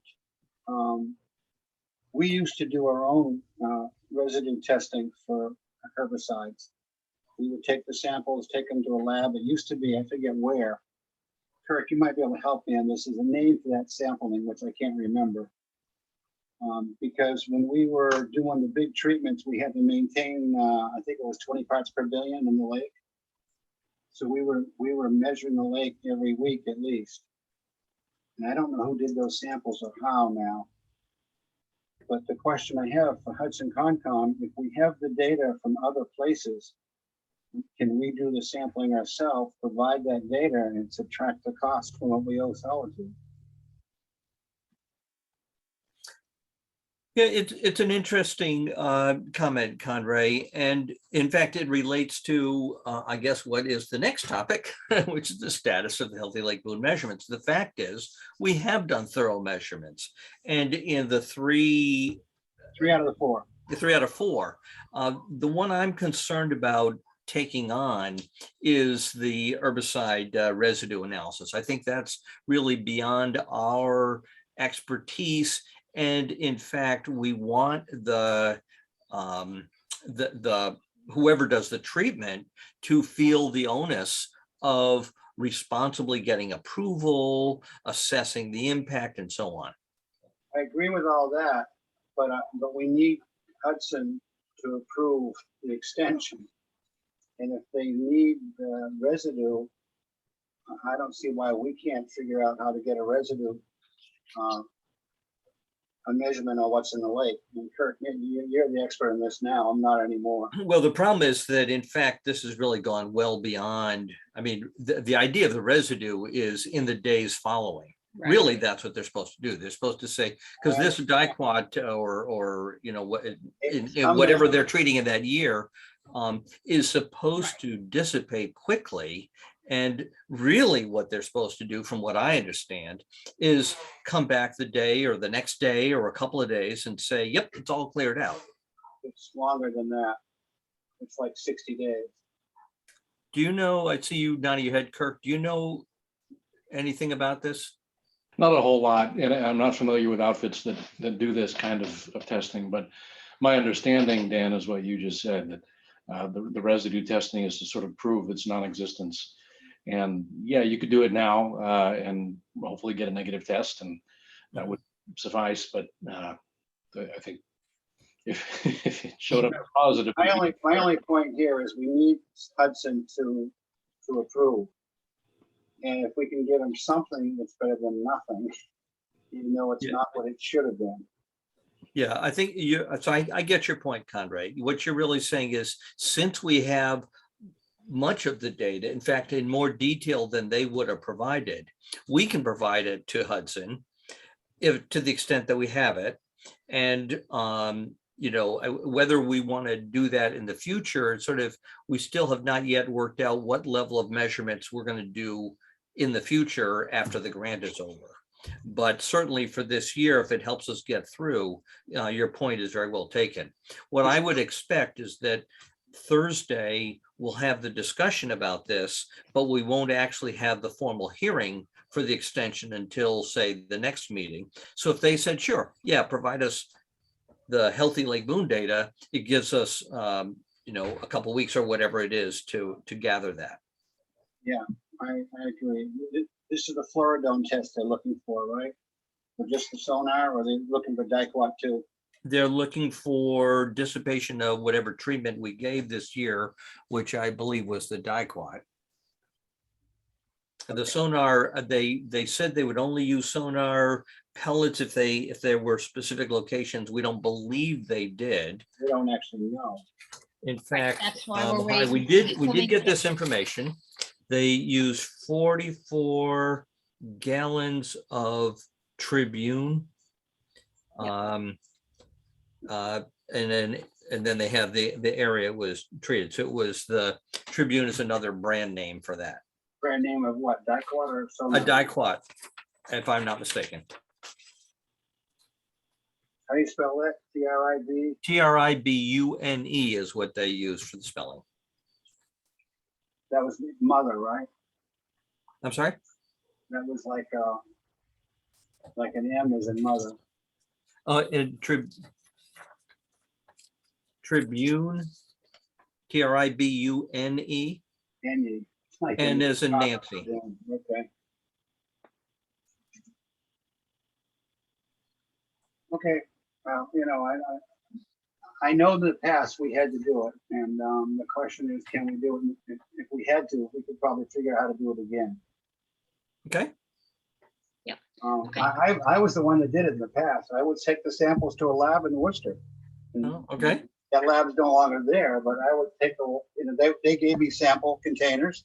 we used to do our own residue testing for herbicides. We would take the samples, take them to a lab. It used to be, I forget where. Kirk, you might be able to help me on this. There's a name for that sampling, which I can't remember. Because when we were doing the big treatments, we had to maintain, I think it was 20 parts per billion in the lake. So we were measuring the lake every week at least. And I don't know who did those samples or how now. But the question I have for Hudson Concom, if we have the data from other places, can we do the sampling ourselves, provide that data, and subtract the cost from what we owe Solitude? Yeah, it's an interesting comment, Conray, and in fact, it relates to, I guess, what is the next topic, which is the status of the Healthy Lake Boone measurements. The fact is, we have done thorough measurements, and in the three Out of the four. the 3 out of 4, the one I'm concerned about taking on is the herbicide residue analysis. I think that's really beyond our expertise. And in fact, we want the whoever does the treatment to feel the onus of responsibly getting approval, assessing the impact, and so on. I agree with all that, but we need Hudson to approve the extension. And if they need the residue, I don't see why we can't figure out how to get a residue, a measurement of what's in the lake. And Kirk, you're the expert in this now. I'm not anymore. Well, the problem is that, in fact, this has really gone well beyond. I mean, the idea of the residue is in the days following. Right. Really, that's what they're supposed to do. They're supposed to say, because this diquat or you know what, in whatever they're treating in that year, is supposed to dissipate quickly. And really what they're supposed to do, from what I understand, is come back the day or the next day or a couple of days and say, yep, it's all cleared out. It's longer than that. It's like 60 days. Do you know, I see you nodding your head, Kirk, do you know anything about this? Not a whole lot, and I'm not familiar with outfits that do this kind of testing, but my understanding, Dan, is what you just said, that the residue testing is to sort of prove its non-existence. And yeah, you could do it now and hopefully get a negative test, and that would suffice. But I think if it showed up positive. My only point here is we need Hudson to approve. And if we can give him something that's better than nothing, even though it's not what it should have been. Yeah, I think so I get your point, Conrad. What you're really saying is, since we have much of the data, in fact, in more detail than they would have provided, we can provide it to Hudson to the extent that we have it. And, you know, whether we want to do that in the future, sort of, we still have not yet worked out what level of measurements we're going to do in the future after the grant is over. But certainly for this year, if it helps us get through, your point is very well taken. What I would expect is that Thursday we'll have the discussion about this, but we won't actually have the formal hearing for the extension until, say, the next meeting. So if they said, sure, yeah, provide us the Healthy Lake Boone data, it gives us, you know, a couple of weeks or whatever it is to gather that. Yeah, I agree. This is the fluoridone test they're looking for, right? For just the sonar, or are they looking for diquat too? They're looking for dissipation of whatever treatment we gave this year, which I believe was the diquat. The sonar, they said they would only use sonar pellets if there were specific locations. We don't believe they did. They don't actually know. In fact, That's why we're waiting. we did get this information. They used 44 gallons of Tribune. And then they have the area was treated. So it was the Tribune is another brand name for that. Brand name of what, diquat or A sonar? diquat, if I'm not mistaken. How do you spell that? T-R-I-B? Tribune is what they use for the spelling. That was mother, right? I'm sorry? That was like an M as in mother. Tribune, Tribune, And you. like and in- as in Nancy. Yeah, okay. Okay, well, I know in the past we had to do it, and the question is, can we do it? If we had to, we could probably figure out how to do it again. Okay, Okay. I was the one that did it in the past. I would take the samples to a lab in Worcester. And oh, okay, that lab's no longer there, but I would take they gave me sample containers.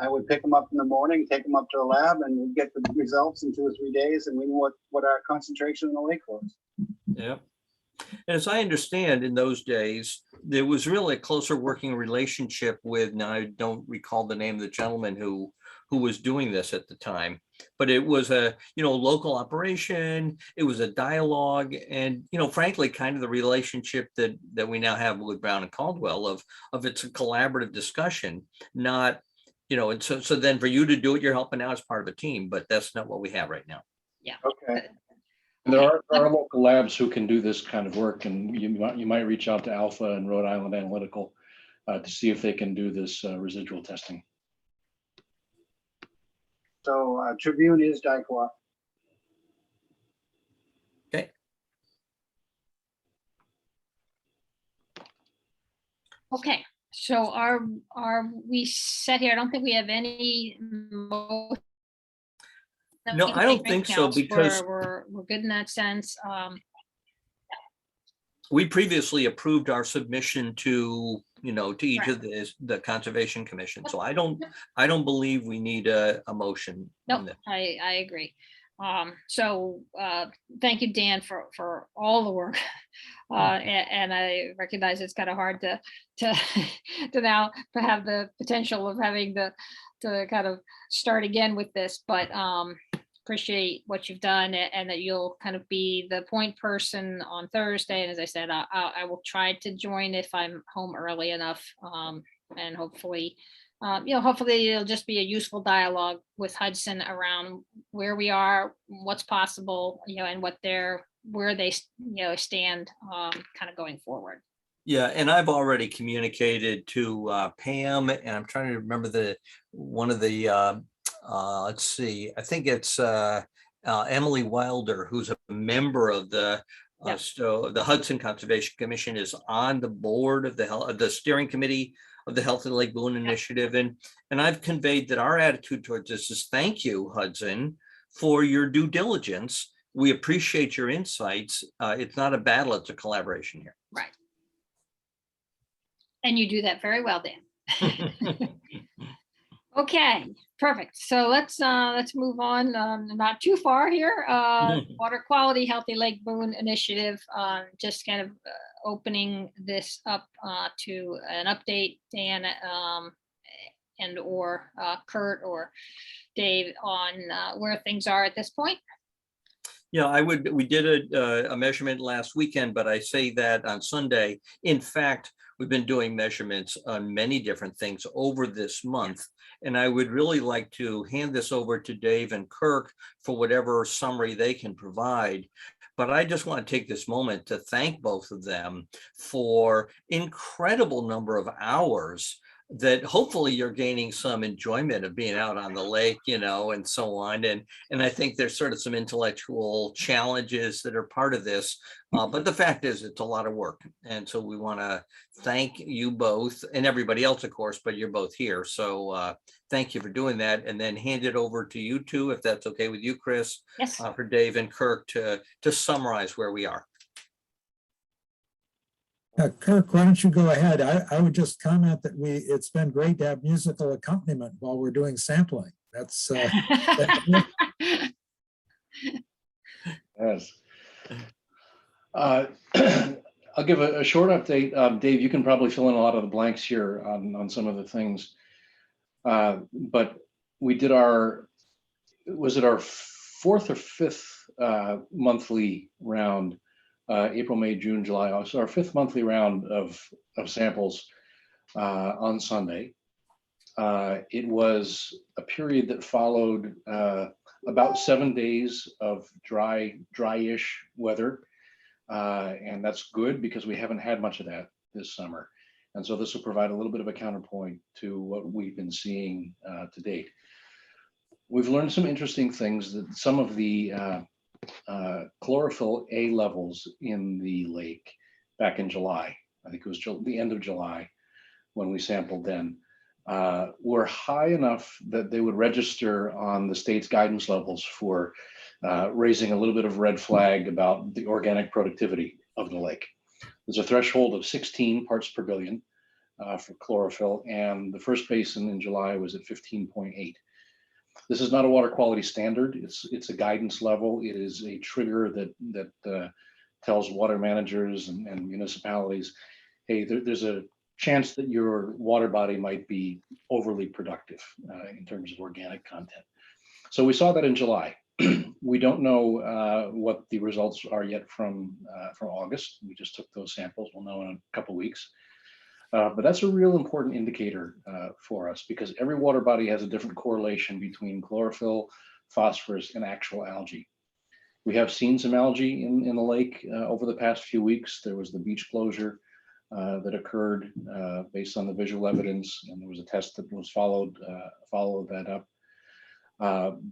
I would pick them up in the morning, take them up to the lab, and we'd get the results in 2 or 3 days, and we knew what our concentration in the lake was. yeah. As I understand, in those days, there was really a closer working relationship with, now I don't recall the name of the gentleman who was doing this at the time, but it was a, local operation, it was a dialogue, and, frankly, kind of the relationship that we now have with Brown and Caldwell of it's a collaborative discussion, not, and so then for you to do it, you're helping out as part of a team, but that's not what we have right now. Okay. And there are local labs who can do this kind of work, and you might reach out to Alpha and Rhode Island Analytical to see if they can do this residual testing. So Tribune is Dicor. Okay, so are we set here? I don't think we have any. No, I don't think so, because We're good in that sense. we previously approved our submission to, to each of the Conservation Commission. So I don't believe we need a motion. on Nope, this. I agree. So thank you, Dan, for all the work. And I recognize it's kind of hard to now to have the potential of having to kind of start again with this, but appreciate what you've done, and that you'll kind of be the point person on Thursday. And as I said, I will try to join if I'm home early enough, and hopefully it'll just be a useful dialogue with Hudson around where we are, what's possible, and where they stand, kind of going forward. Yeah, and I've already communicated to Pam, and I'm trying to remember one of the let's see, I think it's Emily Wilder, who's a member of the the Hudson Conservation Commission, is on the board of the steering committee of the Healthy Lake Boone Initiative, and I've conveyed that our attitude towards this is thank you, Hudson, for your due diligence. We appreciate your insights. It's not a battle; it's a collaboration here. Right. And you do that very well, Dan. Okay, perfect. So let's move on. Not too far here. Water Quality Healthy Lake Boone Initiative. Just kind of opening this up to an update, Dan, and or Kurt or Dave on where things are at this point. Yeah, we did a measurement last weekend, but I say that on Sunday. In fact, we've been doing measurements on many different things over this month. And I would really like to hand this over to Dave and Kirk for whatever summary they can provide. But I just want to take this moment to thank both of them for incredible number of hours that hopefully you're gaining some enjoyment of being out on the lake, and so on. And I think there's sort of some intellectual challenges that are part of this. But the fact is, it's a lot of work. And so we want to thank you both and everybody else, of course, but you're both here. So thank you for doing that. And then hand it over to you two, if that's okay with you, Chris, Yes. for Dave and Kirk to summarize where we are. Kirk, why don't you go ahead? I would just comment that it's been great to have musical accompaniment while we're doing sampling. That's Yes. I'll give a short update. Dave, you can probably fill in a lot of the blanks here on some of the things. But we did was it our fourth or fifth monthly round? April, May, June, July, so our fifth monthly round of samples on Sunday. It was a period that followed about 7 days of dryish weather. And that's good because we haven't had much of that this summer. And so this will provide a little bit of a counterpoint to what we've been seeing to date. We've learned some interesting things, that some of the chlorophyll A levels in the lake back in July, I think it was the end of July when we sampled then, were high enough that they would register on the state's guidance levels for raising a little bit of red flag about the organic productivity of the lake. There's a threshold of 16 parts per billion for chlorophyll, and the first basin in July was at 15.8. This is not a water quality standard. It's a guidance level. It is a trigger that tells water managers and municipalities, hey, there's a chance that your water body might be overly productive in terms of organic content. So we saw that in July. We don't know what the results are yet from August. We just took those samples. We'll know in a couple of weeks. But that's a real important indicator for us, because every water body has a different correlation between chlorophyll, phosphorus, and actual algae. We have seen some algae in the lake over the past few weeks. There was the beach closure that occurred based on the visual evidence, and there was a test that was followed that up.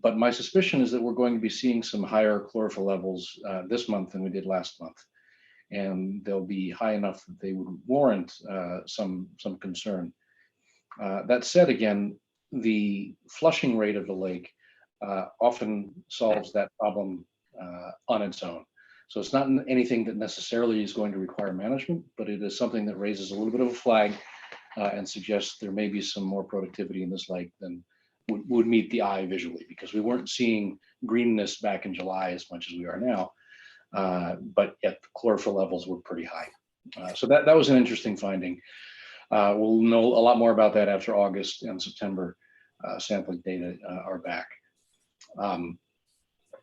But my suspicion is that we're going to be seeing some higher chlorophyll levels this month than we did last month. And they'll be high enough that they would warrant some concern. That said, again, the flushing rate of the lake often solves that problem on its own. So it's not anything that necessarily is going to require management, but it is something that raises a little bit of a flag and suggests there may be some more productivity in this lake than would meet the eye visually, because we weren't seeing greenness back in July as much as we are now. But yet the chlorophyll levels were pretty high. So that was an interesting finding. We'll know a lot more about that after August and September sampling data are back.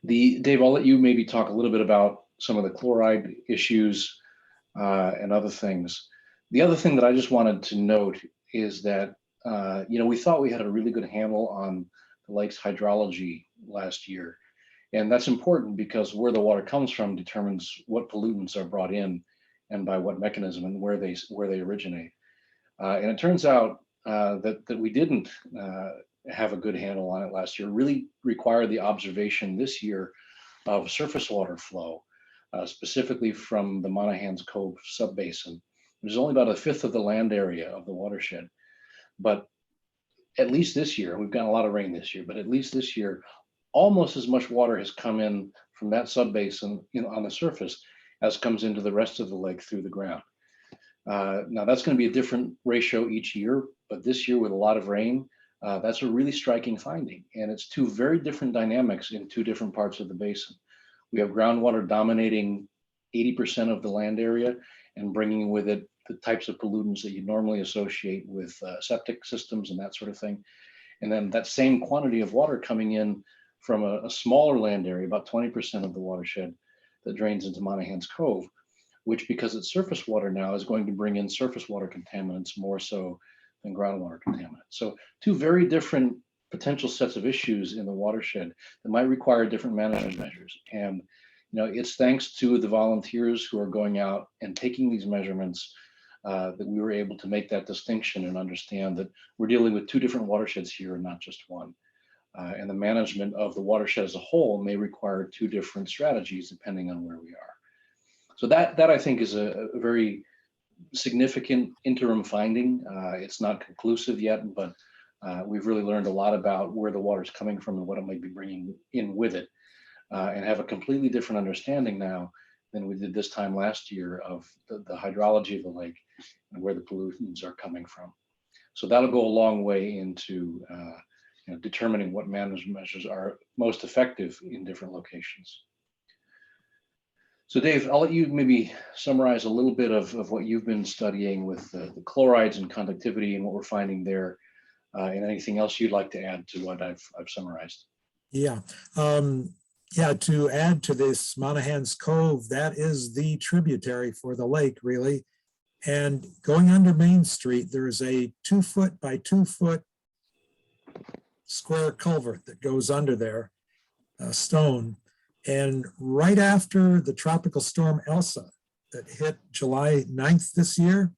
Dave, I'll let you maybe talk a little bit about some of the chloride issues and other things. The other thing that I just wanted to note is that, we thought we had a really good handle on the lake's hydrology last year. And that's important because where the water comes from determines what pollutants are brought in and by what mechanism and where they originate. And it turns out that we didn't have a good handle on it last year. It really required the observation this year of surface water flow, specifically from the Monaghan's Cove subbasin. There's only about a fifth of the land area of the watershed. But at least this year, we've gotten a lot of rain this year, but at least this year, almost as much water has come in from that subbasin on the surface as comes into the rest of the lake through the ground. Now that's going to be a different ratio each year, but this year with a lot of rain, that's a really striking finding. And it's two very different dynamics in two different parts of the basin. We have groundwater dominating 80% of the land area and bringing with it the types of pollutants that you normally associate with septic systems and that sort of thing. And then that same quantity of water coming in from a smaller land area, about 20% of the watershed that drains into Monaghan's Cove, which, because it's surface water now, is going to bring in surface water contaminants more so than groundwater contaminants. So two very different potential sets of issues in the watershed that might require different management measures. And it's thanks to the volunteers who are going out and taking these measurements that we were able to make that distinction and understand that we're dealing with two different watersheds here and not just one. And the management of the watershed as a whole may require two different strategies depending on where we are. So that I think is a very significant interim finding. It's not conclusive yet, but we've really learned a lot about where the water is coming from and what it might be bringing in with it, and have a completely different understanding now than we did this time last year of the hydrology of the lake and where the pollutants are coming from. So that'll go a long way into determining what management measures are most effective in different locations. So Dave, I'll let you maybe summarize a little bit of what you've been studying with the chlorides and conductivity and what we're finding there, and anything else you'd like to add to what I've summarized. Yeah. To add to this, Monaghan's Cove, that is the tributary for the lake, really. And going under Main Street, there's a 2 foot by 2 foot square culvert that goes under there. stone. And right after the tropical storm Elsa that hit July 9th this year,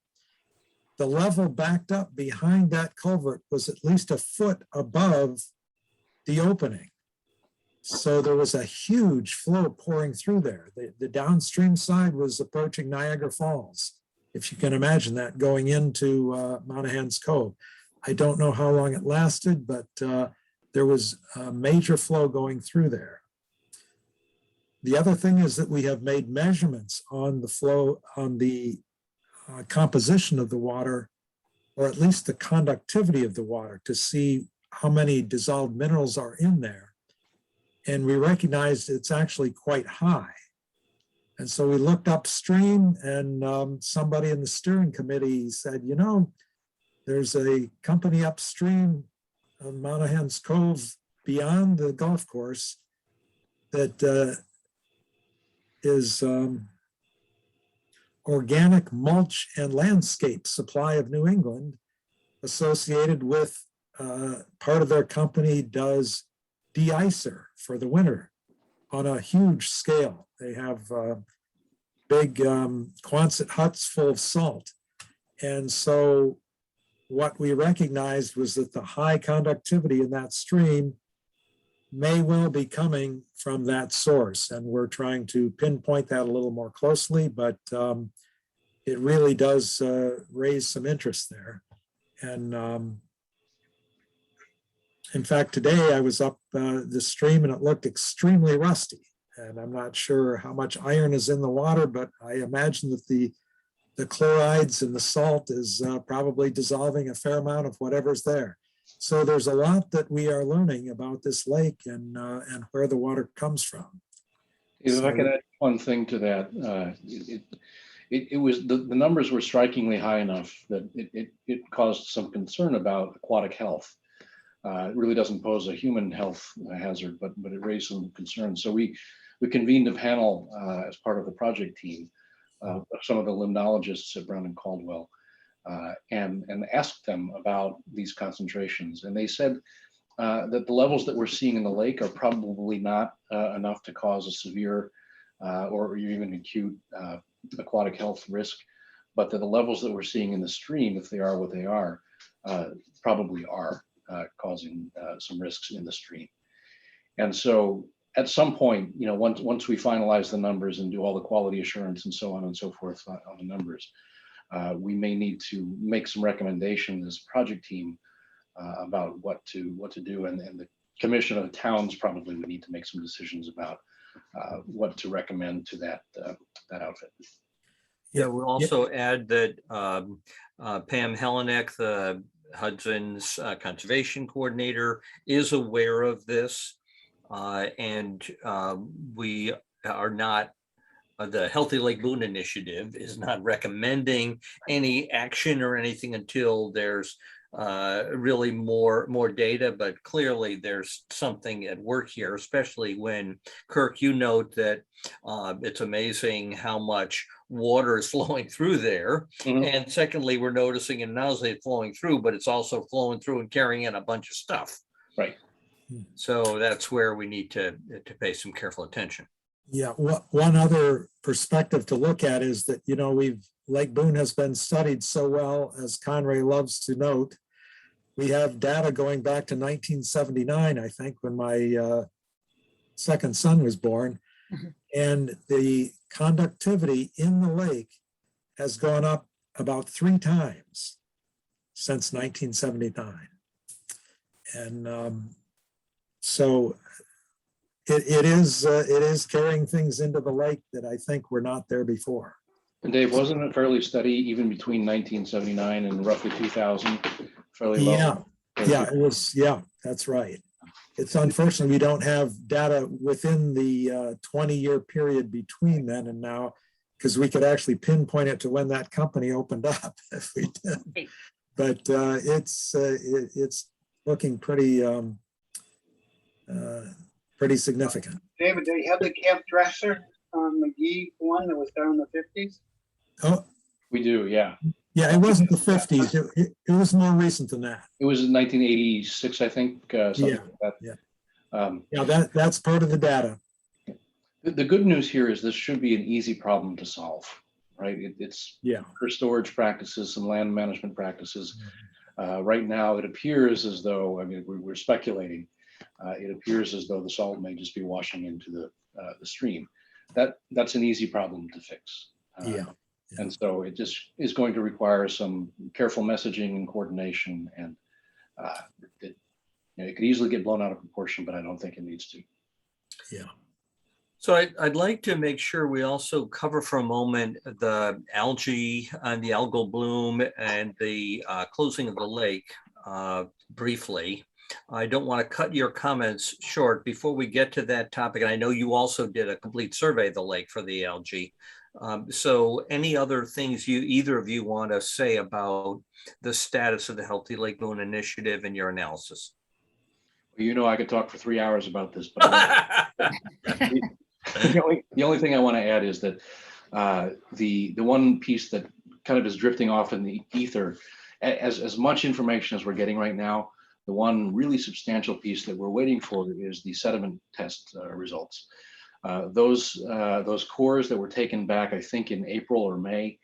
the level backed up behind that culvert was at least a foot above the opening. So there was a huge flow pouring through there. The downstream side was approaching Niagara Falls, if you can imagine that, going into Monaghan's Cove. I don't know how long it lasted, but there was a major flow going through there. The other thing is that we have made measurements on the flow, on the composition of the water, or at least the conductivity of the water, to see how many dissolved minerals are in there. And we recognized it's actually quite high. And so we looked upstream, and somebody in the steering committee said, you know, there's a company upstream of Monaghan's Cove beyond the golf course that is organic mulch and landscape supply of New England, associated with part of their company does de-icer for the winter on a huge scale. They have big Quonset huts full of salt. And so what we recognized was that the high conductivity in that stream may well be coming from that source. And we're trying to pinpoint that a little more closely, but it really does raise some interest there. And in fact, today I was up the stream and it looked extremely rusty. And I'm not sure how much iron is in the water, but I imagine that the chlorides and the salt is probably dissolving a fair amount of whatever's there. So there's a lot that we are learning about this lake and where the water comes from. If I could add one thing to that, it was the numbers were strikingly high enough that it caused some concern about aquatic health. It really doesn't pose a human health hazard, but it raised some concerns. So we convened a panel as part of the project team of some of the limnologists at Brown and Caldwell, and asked them about these concentrations. And they said that the levels that we're seeing in the lake are probably not enough to cause a severe or even acute aquatic health risk, but that the levels that we're seeing in the stream, if they are what they are, probably are causing some risks in the stream. And so at some point, you know, once we finalize the numbers and do all the quality assurance and so on and so forth on the numbers, we may need to make some recommendations as a project team about what to do, and the commission of towns probably would need to make some decisions about what to recommend to that outfit. Yeah, we'll also add that Pam Helenek, the Hudson's conservation coordinator, is aware of this, and we are not. The Healthy Lake Boone Initiative is not recommending any action or anything until there's really more data, but clearly there's something at work here, especially when, Kirk, you note that it's amazing how much water is flowing through there. Mm-hmm. And secondly, we're noticing it not only flowing through, but it's also flowing through and carrying in a bunch of stuff. Right. So that's where we need to pay some careful attention. Yeah, one other perspective to look at is that, you know, Lake Boone has been studied so well, as Conray loves to note. We have data going back to 1979, I think, when my second son was born. Mm-hmm. And the conductivity in the lake has gone up about 3 times since 1979. And so it is carrying things into the lake that I think were not there before. And Dave, wasn't it fairly steady even between 1979 and roughly 2000? Fairly low. Yeah, it was. Yeah, that's right. It's unfortunately we don't have data within the 20-year period between then and now, because we could actually pinpoint it to when that company opened up if we did. But it's looking pretty pretty significant. David, do you have the Camp Dresser McGee one that was done in the 50s? Oh, we do, yeah. Yeah, it wasn't the 50s. It was more recent than that. It was in 1986, I think. Something Yeah, like that. yeah. Yeah, that's part of the data. The good news here is this should be an easy problem to solve, right? It's Yeah. for storage practices, some land management practices. Right now, it appears as though, I mean, we're speculating. It appears as though the salt may just be washing into the stream. That's an easy problem to fix. Yeah. And so it just is going to require some careful messaging and coordination, and it could easily get blown out of proportion, but I don't think it needs to. Yeah. So I'd like to make sure we also cover for a moment the algae and the algal bloom and the closing of the lake briefly. I don't want to cut your comments short before we get to that topic. And I know you also did a complete survey of the lake for the algae. So any other things either of you want to say about the status of the Healthy Lake Boone Initiative and your analysis? You know, I could talk for 3 hours about this, but the only thing I want to add is that the one piece that kind of is drifting off in the ether, as much information as we're getting right now, the one really substantial piece that we're waiting for is the sediment test results. Those cores that were taken back, I think in April or May,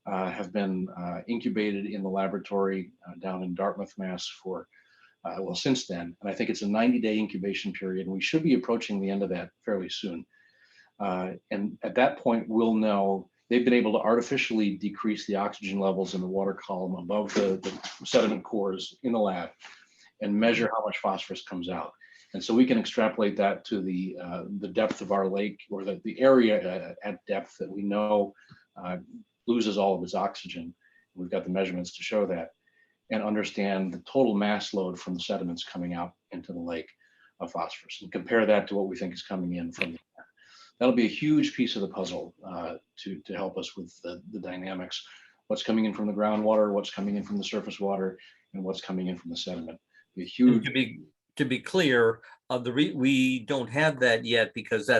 have been incubated in the laboratory down in Dartmouth, Mass for well, since then. And I think it's a 90-day incubation period, and we should be approaching the end of that fairly soon. And at that point, we'll know they've been able to artificially decrease the oxygen levels in the water column above the sediment cores in the lab and measure how much phosphorus comes out. And so we can extrapolate that to the depth of our lake, or the area at depth that we know loses all of its oxygen. We've got the measurements to show that, and understand the total mass load from the sediments coming out into the lake of phosphorus, and compare that to what we think is coming in from the air. That'll be a huge piece of the puzzle to help us with the dynamics, what's coming in from the groundwater, what's coming in from the surface water, and what's coming in from the sediment. Be a huge. To be clear, we don't have that yet because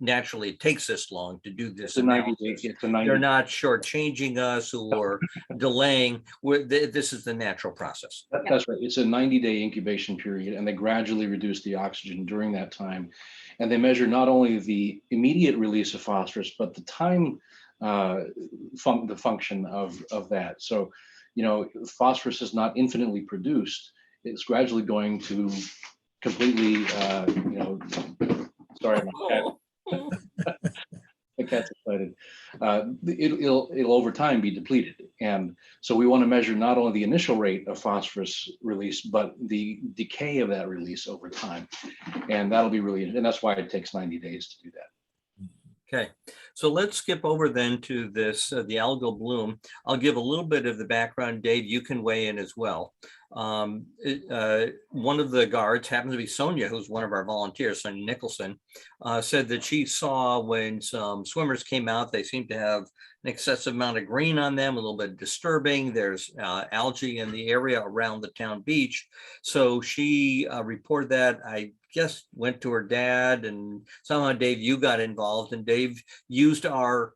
naturally it takes this long to do this. It's a 90 days. They're not shortchanging us or delaying. This is the natural process. That's right. It's a 90-day incubation period, and they gradually reduce the oxygen during that time. And they measure not only the immediate release of phosphorus, but the time, the function of that. So, you know, phosphorus is not infinitely produced. It's gradually going to completely, sorry, the cat's excited. It'll over time be depleted. And so we want to measure not only the initial rate of phosphorus release, but the decay of that release over time. And that'll be really, and that's why it takes 90 days to do that. Okay, so let's skip over then to this, the algal bloom. I'll give a little bit of the background. Dave, you can weigh in as well. One of the guards happens to be Sonia, who's one of our volunteers, Sonia Nicholson, said that she saw when some swimmers came out, they seemed to have an excessive amount of green on them, a little bit disturbing. There's algae in the area around the town beach. So she reported that. I guess went to her dad, and somehow Dave, you got involved, and Dave used our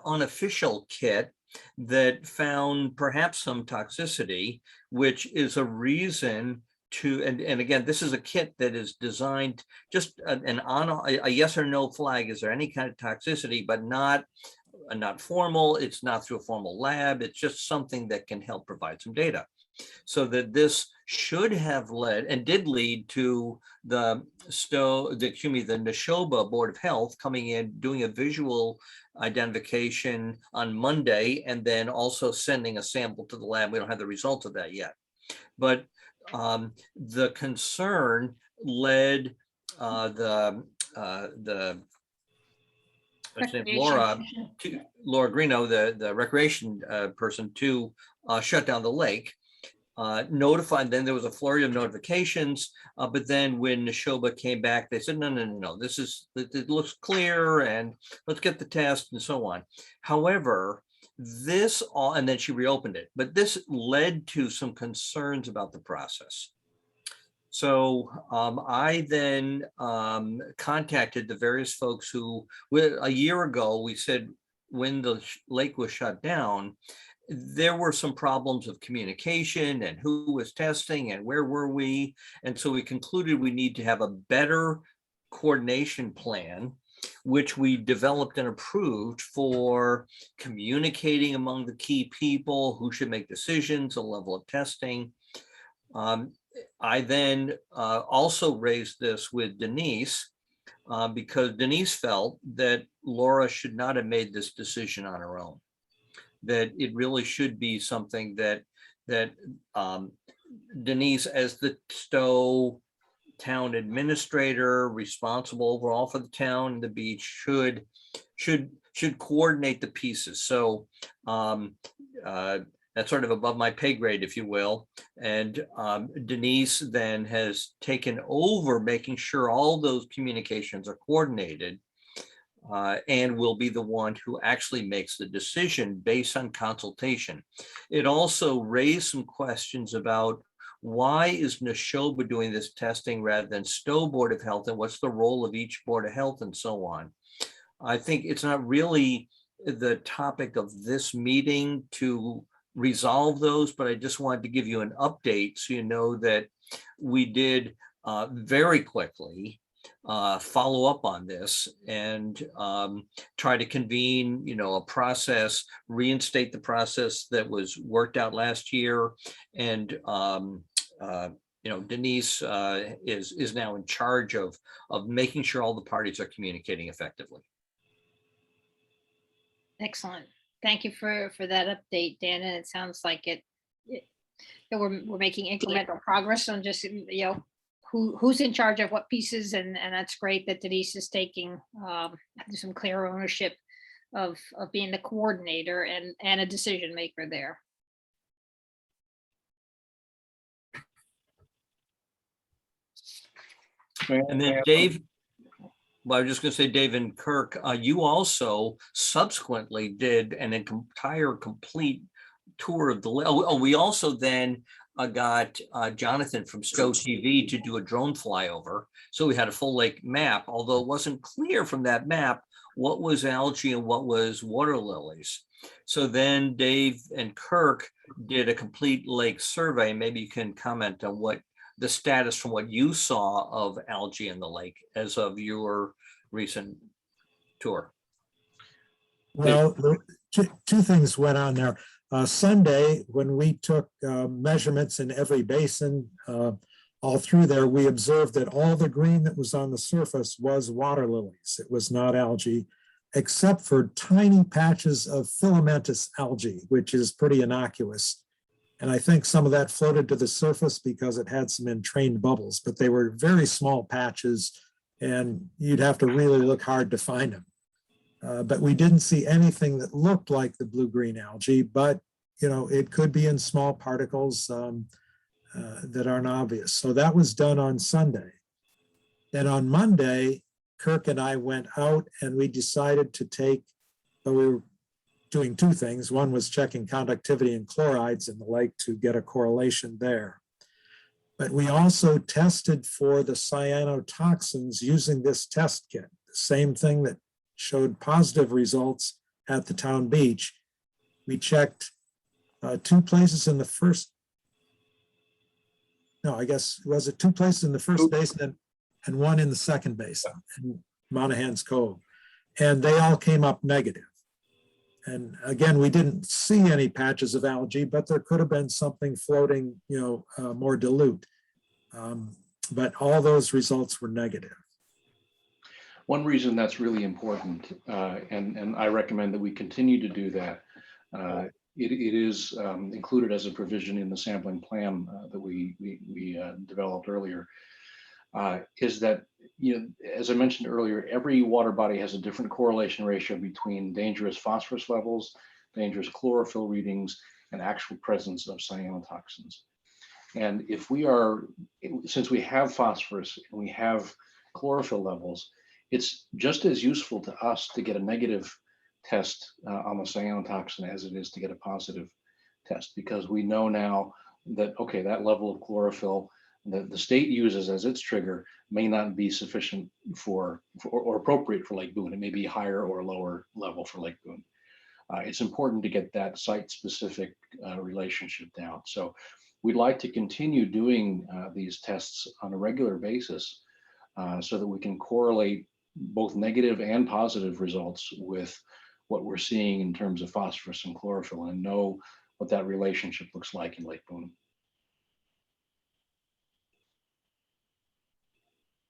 unofficial kit that found perhaps some toxicity, which is a reason to, and again, this is a kit that is designed just a yes or no flag. Is there any kind of toxicity, but not formal. It's not through a formal lab. It's just something that can help provide some data. So that this should have led and did lead to the Neshoba Board of Health coming in, doing a visual identification on Monday, and then also sending a sample to the lab. We don't have the results of that yet. But the concern led the Laura Greeno, the recreation person, to shut down the lake. Notified, then there was a flurry of notifications, but then when Neshoba came back, they said, no, it looks clear, and let's get the test and so on. However, and then she reopened it, but this led to some concerns about the process. So I then contacted the various folks who, a year ago, we said when the lake was shut down, there were some problems of communication and who was testing and where were we. And so we concluded we need to have a better coordination plan, which we developed and approved for communicating among the key people who should make decisions, the level of testing. I then also raised this with Denise because Denise felt that Laura should not have made this decision on her own, that it really should be something that Denise, as the Stowe town administrator responsible overall for the town and the beach, should coordinate the pieces. So that's sort of above my pay grade, if you will. And Denise then has taken over making sure all those communications are coordinated and will be the one who actually makes the decision based on consultation. It also raised some questions about why is Neshoba doing this testing rather than Stowe Board of Health, and what's the role of each Board of Health and so on. I think it's not really the topic of this meeting to resolve those, but I just wanted to give you an update so you know that we did very quickly follow up on this and try to convene, a process, reinstate the process that was worked out last year. And Denise is now in charge of making sure all the parties are communicating effectively. Excellent. Thank you for that update, Dan. And it sounds like we're making incremental progress on just, who's in charge of what pieces. And that's great that Denise is taking some clear ownership of being the coordinator and a decision maker there. And then Dave, well, I was just going to say, Dave and Kirk, you also subsequently did an entire complete tour of the lake. We also then got Jonathan from Stowe TV to do a drone flyover. So we had a full lake map, although it wasn't clear from that map what was algae and what was water lilies. So then Dave and Kirk did a complete lake survey. Maybe you can comment on what the status from what you saw of algae in the lake as of your recent tour. Well, two things went on there. Sunday, when we took measurements in every basin all through there, we observed that all the green that was on the surface was water lilies. It was not algae, except for tiny patches of filamentous algae, which is pretty innocuous. And I think some of that floated to the surface because it had some entrained bubbles, but they were very small patches and you'd have to really look hard to find them. But we didn't see anything that looked like the blue-green algae, but it could be in small particles that aren't obvious. So that was done on Sunday. Then on Monday, Kirk and I went out and we decided to we were doing two things. One was checking conductivity and chlorides in the lake to get a correlation there. But we also tested for the cyanotoxins using this test kit, the same thing that showed positive results at the town beach. We checked two places in the first, was it two places in the first basin and one in the second basin in Monahan's Cove. And they all came up negative. And again, we didn't see any patches of algae, but there could have been something floating, more dilute. But all those results were negative. One reason that's really important, and I recommend that we continue to do that, it is included as a provision in the sampling plan that we developed earlier, is that, as I mentioned earlier, every water body has a different correlation ratio between dangerous phosphorus levels, dangerous chlorophyll readings, and actual presence of cyanotoxins. And since we have phosphorus and we have chlorophyll levels, it's just as useful to us to get a negative test on the cyanotoxin as it is to get a positive test, because we know now that, okay, that level of chlorophyll that the state uses as its trigger may not be sufficient or appropriate for Lake Boone. It may be higher or lower level for Lake Boone. It's important to get that site-specific relationship down. So we'd like to continue doing these tests on a regular basis so that we can correlate both negative and positive results with what we're seeing in terms of phosphorus and chlorophyll, and know what that relationship looks like in Lake Boone.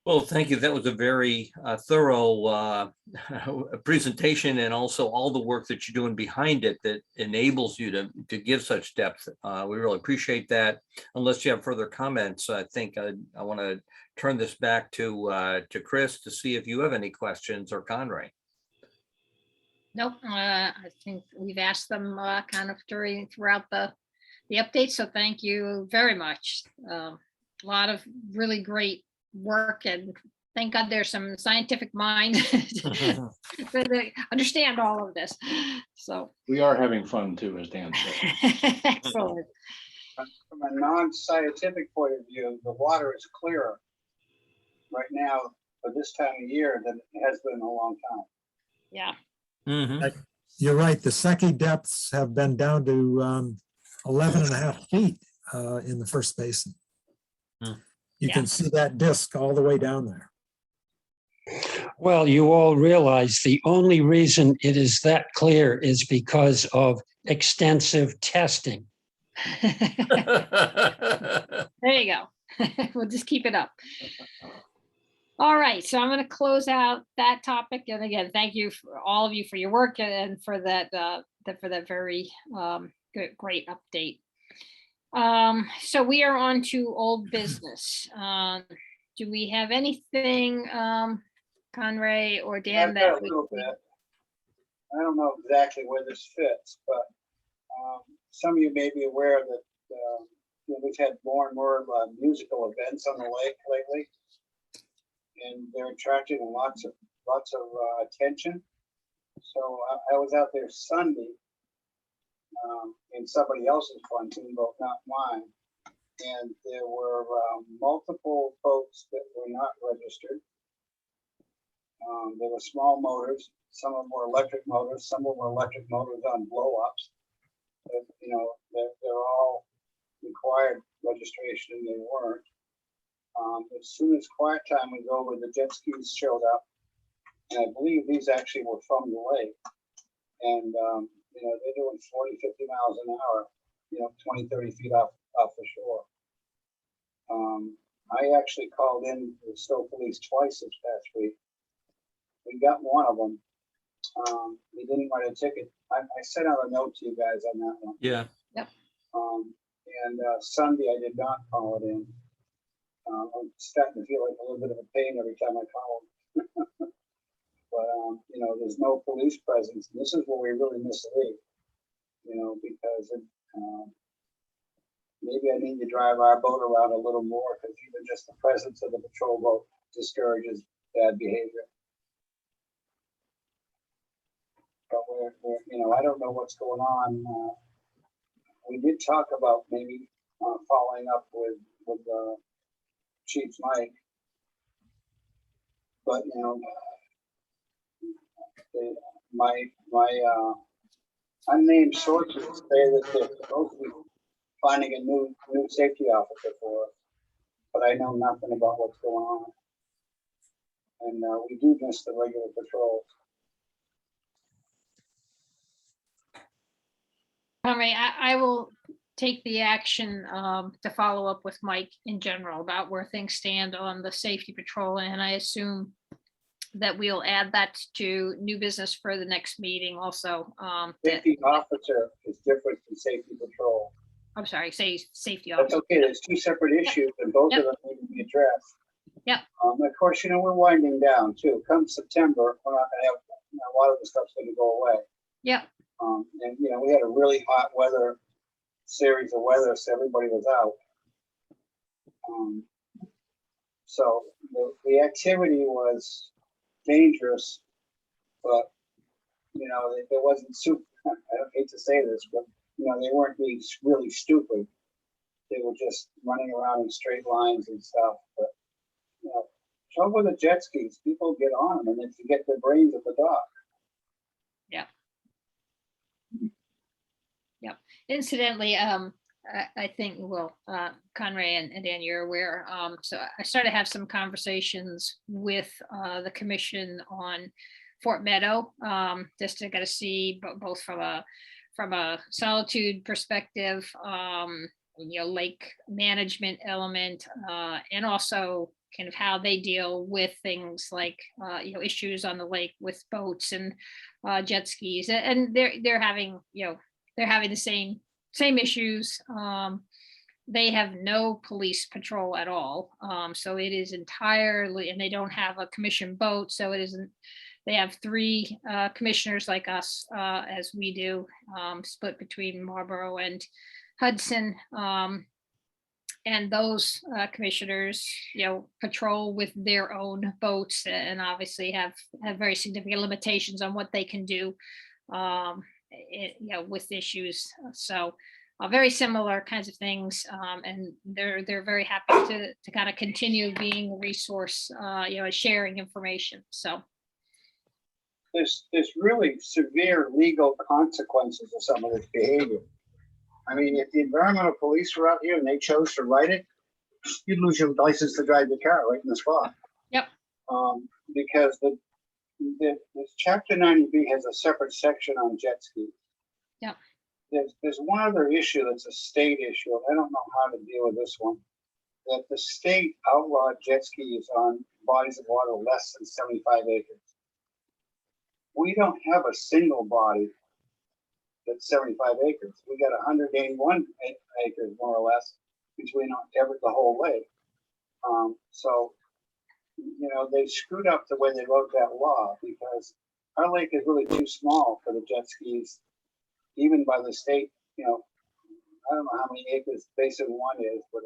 Well, thank you. That was a very thorough presentation, and also all the work that you're doing behind it that enables you to give such depth. We really appreciate that. Unless you have further comments, I think I want to turn this back to Chris to see if you have any questions, or Conray. Nope, I think we've asked them kind of throughout the update, so thank you very much. A lot of really great work, and thank God there's some scientific mind that understand all of this. So We are having fun too, as Dan said. excellent. From a non-scientific point of view, the water is clearer right now for this time of year than it has been in a long time. Yeah. Mhm. You're right. The Secchi depths have been down to 11.5 feet in the first basin. Hmm. You Yeah. can see that disc all the way down there. Well, you all realize the only reason it is that clear is because of extensive testing. There you go. We'll just keep it up. All right, so I'm going to close out that topic. And again, thank you for all of you for your work, and for that very good, great update. So we are on to old business. Do we have anything, Conray or Dan, I've got that a little bit. I don't know exactly where this fits, but some of you may be aware that we've had more and more musical events on the lake lately, and they're attracting lots of attention. So I was out there Sunday in somebody else's pontoon boat, not mine, and there were multiple boats that were not registered. There were small motors. Some of them were electric motors. Some of them were electric motors on blow-ups. But, they're all required registration, and they weren't. As soon as quiet time was over, the jet skis showed up, and I believe these actually were from the lake. And they're doing 40, 50 miles an hour, 20, 30 feet off the shore. I actually called in the Stowe Police twice this past week. We got one of them. He didn't write a ticket. I sent out a note to you guys on that one. Yeah. And Sunday I did not call it in. I'm starting to feel like a little bit of a pain every time I call them. But there's no police presence, and this is where we really miss the league. Because maybe I need to drive our boat around a little more, because even just the presence of the patrol boat discourages bad behavior. But we're I don't know what's going on. We did talk about maybe following up with Chief Mike, but my unnamed sources say that they're supposed to be finding a new safety officer for us, but I know nothing about what's going on. And we do miss the regular patrols. Conray, I will take the action to follow up with Mike in general about where things stand on the safety patrol, and I assume that we'll add that to new business for the next meeting also. Safety officer is different than safety patrol. I'm sorry, say safety That's officer. okay. There's two separate issues, and both of them need to be addressed. Yep. Of course, we're winding down too. Come September, we're not going to have a lot of the stuff's going to go away. Yep. And we had a really hot series of weather, so everybody was out. So the activity was dangerous, but there wasn't super. I hate to say this, but they weren't being really stupid. They were just running around in straight lines and stuff. But trouble with the jet skis, people get on them and they forget their brains at the dock. Yeah. incidentally, I think, well, Conray and Dan, you're aware, so I started to have some conversations with the commission on Fort Meadow, just to get to see both from a solitude perspective, lake management element, and also kind of how they deal with things like, issues on the lake with boats and jet skis, and they're having the same issues. They have no police patrol at all. So it is entirely, and they don't have a commission boat. So it isn't, they have three commissioners like us, as we do, split between Marlborough and Hudson. And those commissioners, patrol with their own boats, and obviously have very significant limitations on what they can do, with issues. So very similar kinds of things, and they're very happy to kind of continue being a resource, sharing information. So There's really severe legal consequences of some of this behavior. I mean, if the environmental police were out here and they chose to write it, you'd lose your license to drive the car right in the spot. Yep. Because the Chapter 90B has a separate section on jet skis. Yep. There's one other issue that's a state issue. I don't know how to deal with this one. That the state outlawed jet skis on bodies of water less than 75 acres. We don't have a single body that's 75 acres. We got 181 acres more or less between the whole lake. So, they screwed up the way they wrote that law, because our lake is really too small for the jet skis, even by the state. I don't know how many acres Basin 1 is, but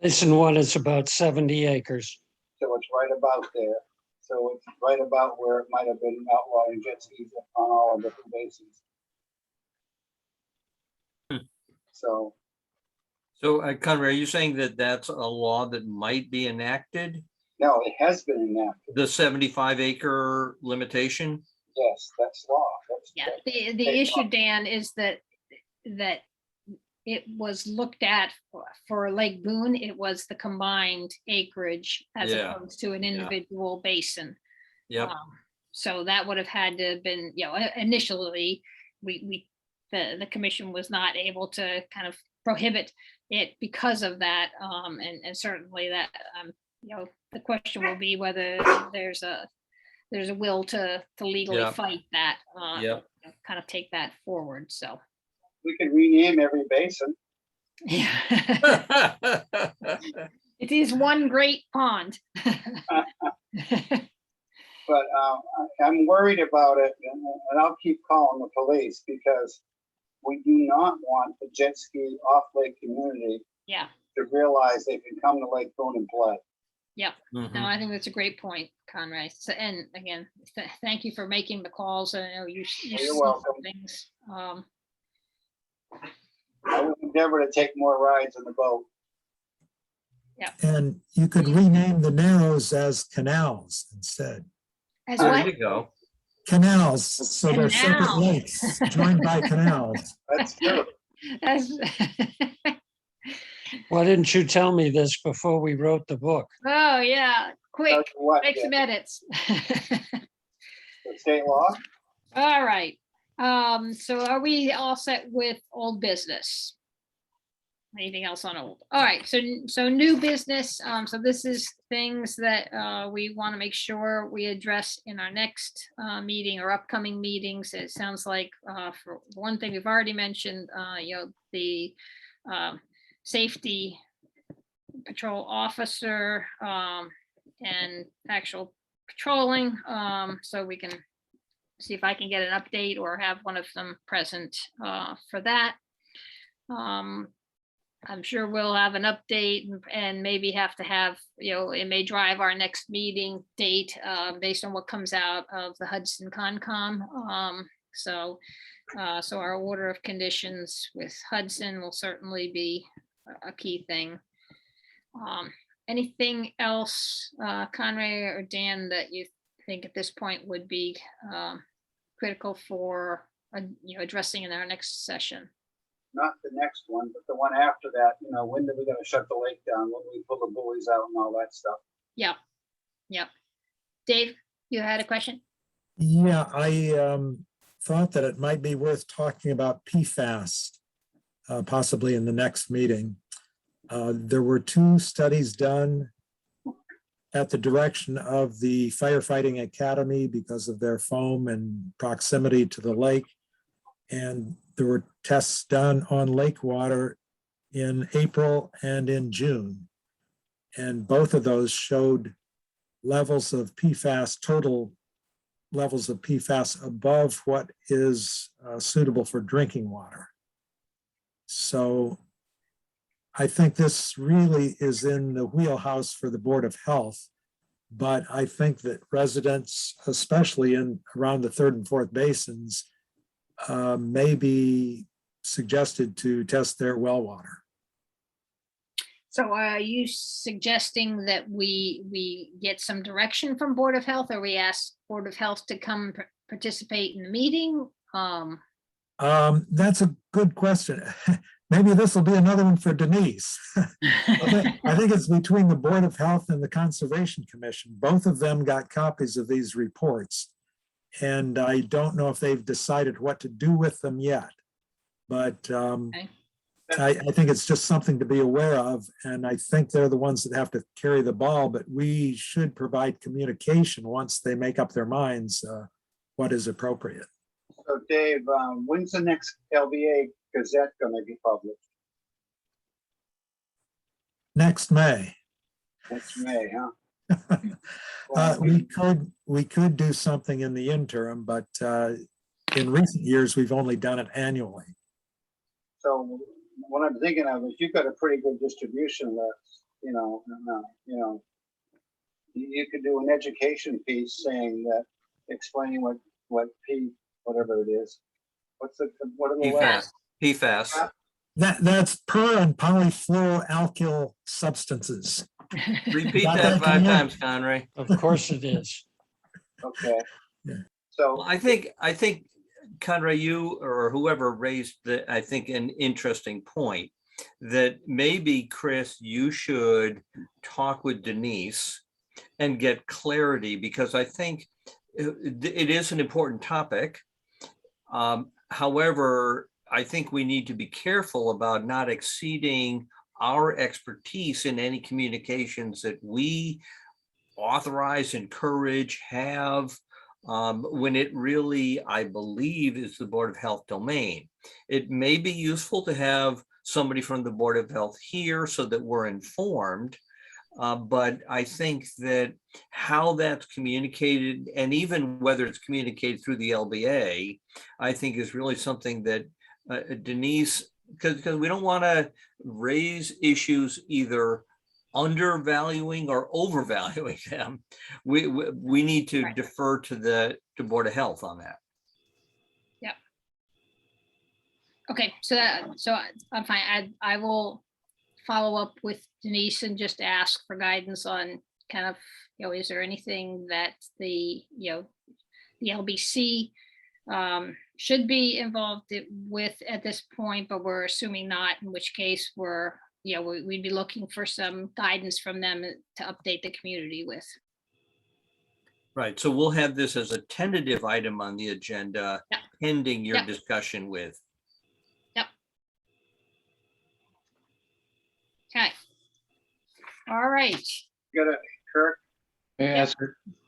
Basin 1 is about 70 acres. so it's right about there. So it's right about where it might have been outlawing jet skis on all the different basins. So Conrad, are you saying that that's a law that might be enacted? no, it has been enacted. The 75 acre limitation? Yes, that's law. yeah, the issue, Dan, is that it was looked at for Lake Boone. It was the combined acreage as Yeah. opposed to an individual basin. Yep. So that would have had to have been, initially the commission was not able to kind of prohibit it because of that. And certainly that, the question will be whether there's a will to legally Yep. fight that, Yep. kind of take that forward. So. We could rename every basin. Yeah. It is one great pond. But I'm worried about it, and I'll keep calling the police, because we do not want the jet ski off-lake community Yeah, to realize they can come to Lake Boone and play. Mhm. no, I think that's a great point, Conrad. So, and again, thank you for making the calls. I know you You're see welcome. things. I would endeavor to take more rides in the boat. And you could rename the narrows as canals instead. As There what? you go. Canals, so they're separate Canal. lakes joined by canals. That's true. As- Why didn't you tell me this before we wrote the book? Oh, yeah, Tell quick, you what, make yeah, some edits. the state law. All right, so are we all set with old business? Anything else on old? All right, so new business, so this is things that we want to make sure we address in our next meeting or upcoming meetings. It sounds like for one thing we've already mentioned, the safety patrol officer and actual patrolling, so we can see if I can get an update or have one of them present for that. I'm sure we'll have an update and maybe have to have, it may drive our next meeting date based on what comes out of the Hudson Concom. So our order of conditions with Hudson will certainly be a key thing. Anything else, Conrad or Dan, that you think at this point would be critical for addressing in our next session. Not the next one, but the one after that, when are we gonna shut the lake down? When we pull the buoys out and all that stuff? Yep. Dave, you had a question? Yeah, I thought that it might be worth talking about PFAS, possibly in the next meeting. There were 2 studies done at the direction of the Firefighting Academy because of their foam and proximity to the lake. And there were tests done on lake water in April and in June. And both of those showed levels of PFAS, total levels of PFAS above what is suitable for drinking water. So I think this really is in the wheelhouse for the Board of Health, but I think that residents, especially around the 3rd and 4th basins, may be suggested to test their well water. So are you suggesting that we get some direction from Board of Health, or we ask Board of Health to come participate in the meeting? That's a good question. Maybe this will be another one for Denise. I think it's between the Board of Health and the Conservation Commission. Both of them got copies of these reports. And I don't know if they've decided what to do with them yet. But Okay. I think it's just something to be aware of. And I think they're the ones that have to carry the ball, but we should provide communication once they make up their minds what is appropriate. So Dave, when's the next LBA Gazette gonna be published? Next May. Next May, huh? We could do something in the interim, but in recent years, we've only done it annually. So what I'm thinking of is you've got a pretty good distribution list, you could do an education piece saying that, explaining what whatever it is. What are the PFAS. letters? PFAS. That's per and polyfluoroalkyl substances. Repeat Got that that, 5 Conrad? times, Conrad. Of course it is. Okay. Yeah. So Well, I think, Conrad, you or whoever raised I think an interesting point that maybe, Chris, you should talk with Denise and get clarity, because I think it is an important topic. However, I think we need to be careful about not exceeding our expertise in any communications that we authorize, encourage, have, when it really, I believe, is the Board of Health domain. It may be useful to have somebody from the Board of Health here so that we're informed. But I think that how that's communicated, and even whether it's communicated through the LBA, I think is really something that Denise, because we don't want to raise issues either undervaluing or overvaluing them. We need to Right. defer to the Board of Health on that. Yep. Okay, so I'm fine. I will follow up with Denise and just ask for guidance on kind of, is there anything that the LBC should be involved with at this point, but we're assuming not, in which case we'd be looking for some guidance from them to update the community with. Right, so we'll have this as a tentative item on the agenda, Yep. pending your Yep. discussion with. Okay. All right. you got Kirk. May I ask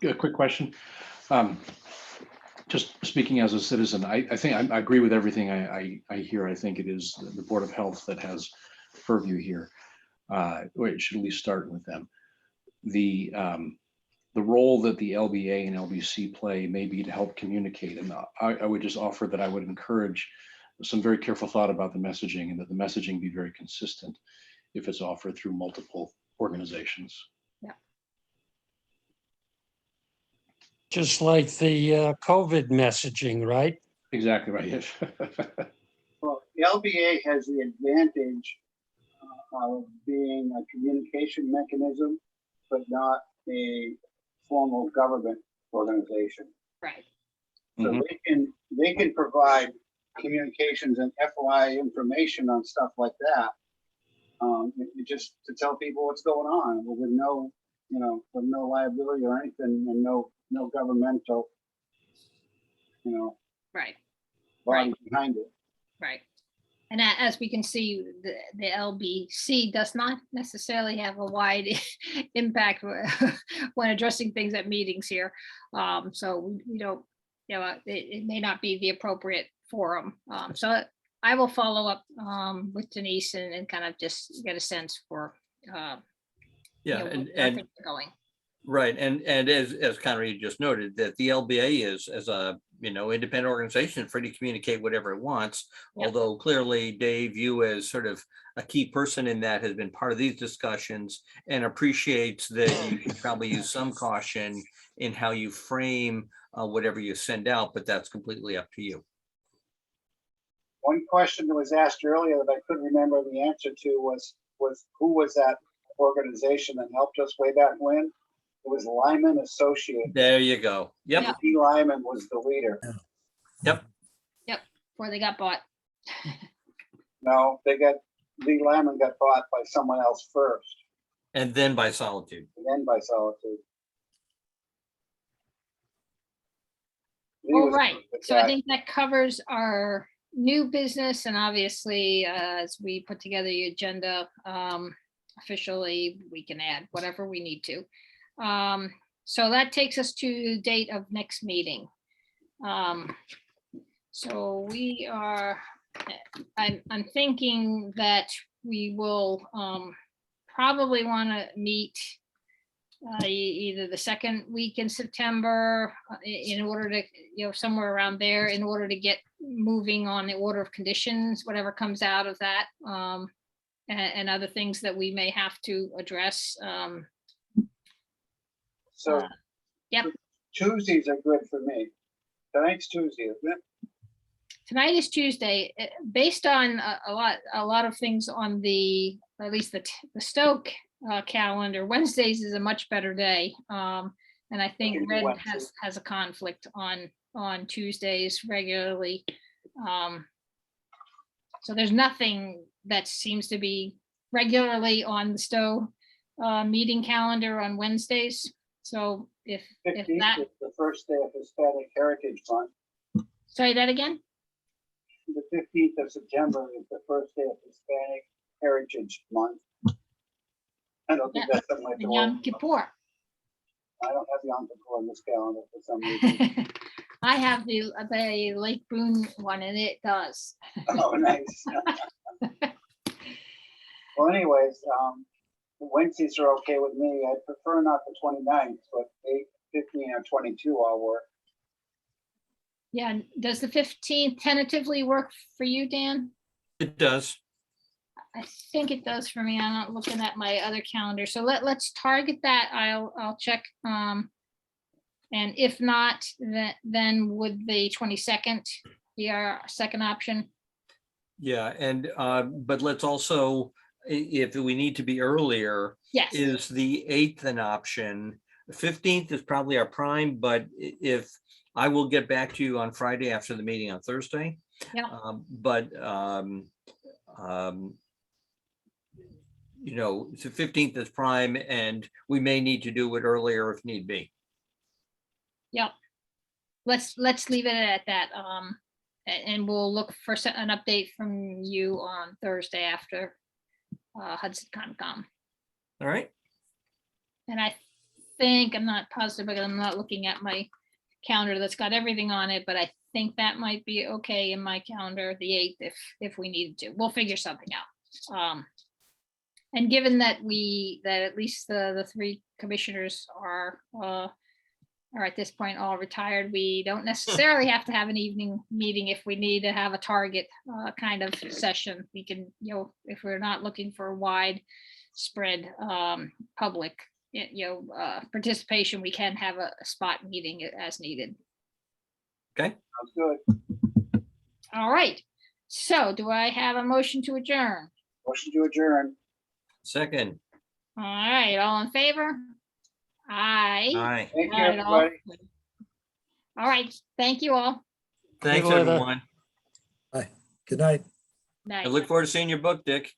a quick question? Just speaking as a citizen, I think I agree with everything I hear. I think it is the Board of Health that has purview here. It should at least start with them. The role that the LBA and LBC play may be to help communicate. And I would just offer that I would encourage some very careful thought about the messaging, and that the messaging be very consistent if it's offered through multiple organizations. Just like the COVID messaging, right? Exactly right. Yes. Well, the LBA has the advantage of being a communication mechanism, but not a formal government organization. Right. So Mhm. they they can provide communications and FYI information on stuff like that. Just to tell people what's going on with no, with no liability or anything, and no governmental, Right, body Right. behind it. right. And as we can see, the LBC does not necessarily have a wide impact when addressing things at meetings here. So we don't, it may not be the appropriate forum. So I will follow up with Denise and kind of just get a sense for Yeah, where and things are going. right, and as Connery just noted, that the LBA is, as a independent organization, free to communicate whatever it wants. Yep. Although clearly, Dave, you as sort of a key person in that, has been part of these discussions and appreciates that you should probably use some caution in how you frame whatever you send out, but that's completely up to you. One question that was asked earlier that I couldn't remember the answer to was who was that organization that helped us way back when? It was Lyman Associates. There you go. Yep. Yeah. Lee Lyman was the leader. Before they got bought. No, Lee Lyman got bought by someone else first, And then by Solitude. and then by Solitude. Lee All was a right, good so I guy. think that covers our new business, and obviously, as we put together the agenda, officially, we can add whatever we need to. So that takes us to the date of next meeting. So we are, I'm thinking that we will probably want to meet either the second week in September in order to, somewhere around there, in order to get moving on the order of conditions, whatever comes out of that, and other things that we may have to address. So Yep. Tuesdays are good for me. Tonight's Tuesday, isn't it? Tonight is Tuesday. Based on a lot of things on at least the Stoke calendar, Wednesdays is a much better day. And I think can do Red Wednesday. has a conflict on Tuesdays regularly. So there's nothing that seems to be regularly on the Stowe meeting calendar on Wednesdays. So if 15th that, is the first day of Hispanic Heritage Month. say that again? The 15th of September is the first day of Hispanic Heritage Month. I don't think Yeah, that's something like the Yom world. Kippur. I don't have Yom Kippur on this calendar for some reason. I have the Lake Boone one, and it does. Oh, nice. Well, anyways, Wednesdays are okay with me. I prefer not the 29th, but 8, 15, or 22 all work. Yeah, does the 15th tentatively work for you, Dan? It does. I think it does for me. I'm not looking at my other calendar. So let's target that. I'll check. And if not, then would the 22nd be our second option? Yeah, and but let's also, if we need to be earlier, Yes. is the 8th an option? The 15th is probably our prime, but if I will get back to you on Friday after the meeting on Thursday. Yeah. But the 15th is prime, and we may need to do it earlier if need be. Yep. Let's leave it at that. And we'll look for an update from you on Thursday after Hudson Concom. All right. And I think, I'm not positive, but I'm not looking at my calendar that's got everything on it, but I think that might be okay in my calendar, the 8th, if we needed to. We'll figure something out. And given that at least the 3 commissioners are at this point all retired, we don't necessarily have to have an evening meeting if we need to have a target kind of session. We can, if we're not looking for a widespread public participation, we can have a spot meeting as needed. Okay. Sounds good. All right. So do I have a motion to adjourn? Motion to adjourn. Second. All right, all in favor? Aye. Aye. Thank you, Not at all. everybody. All right, thank you all. Thanks, later. everyone. Good night. I Night. look forward to seeing your book, Dick.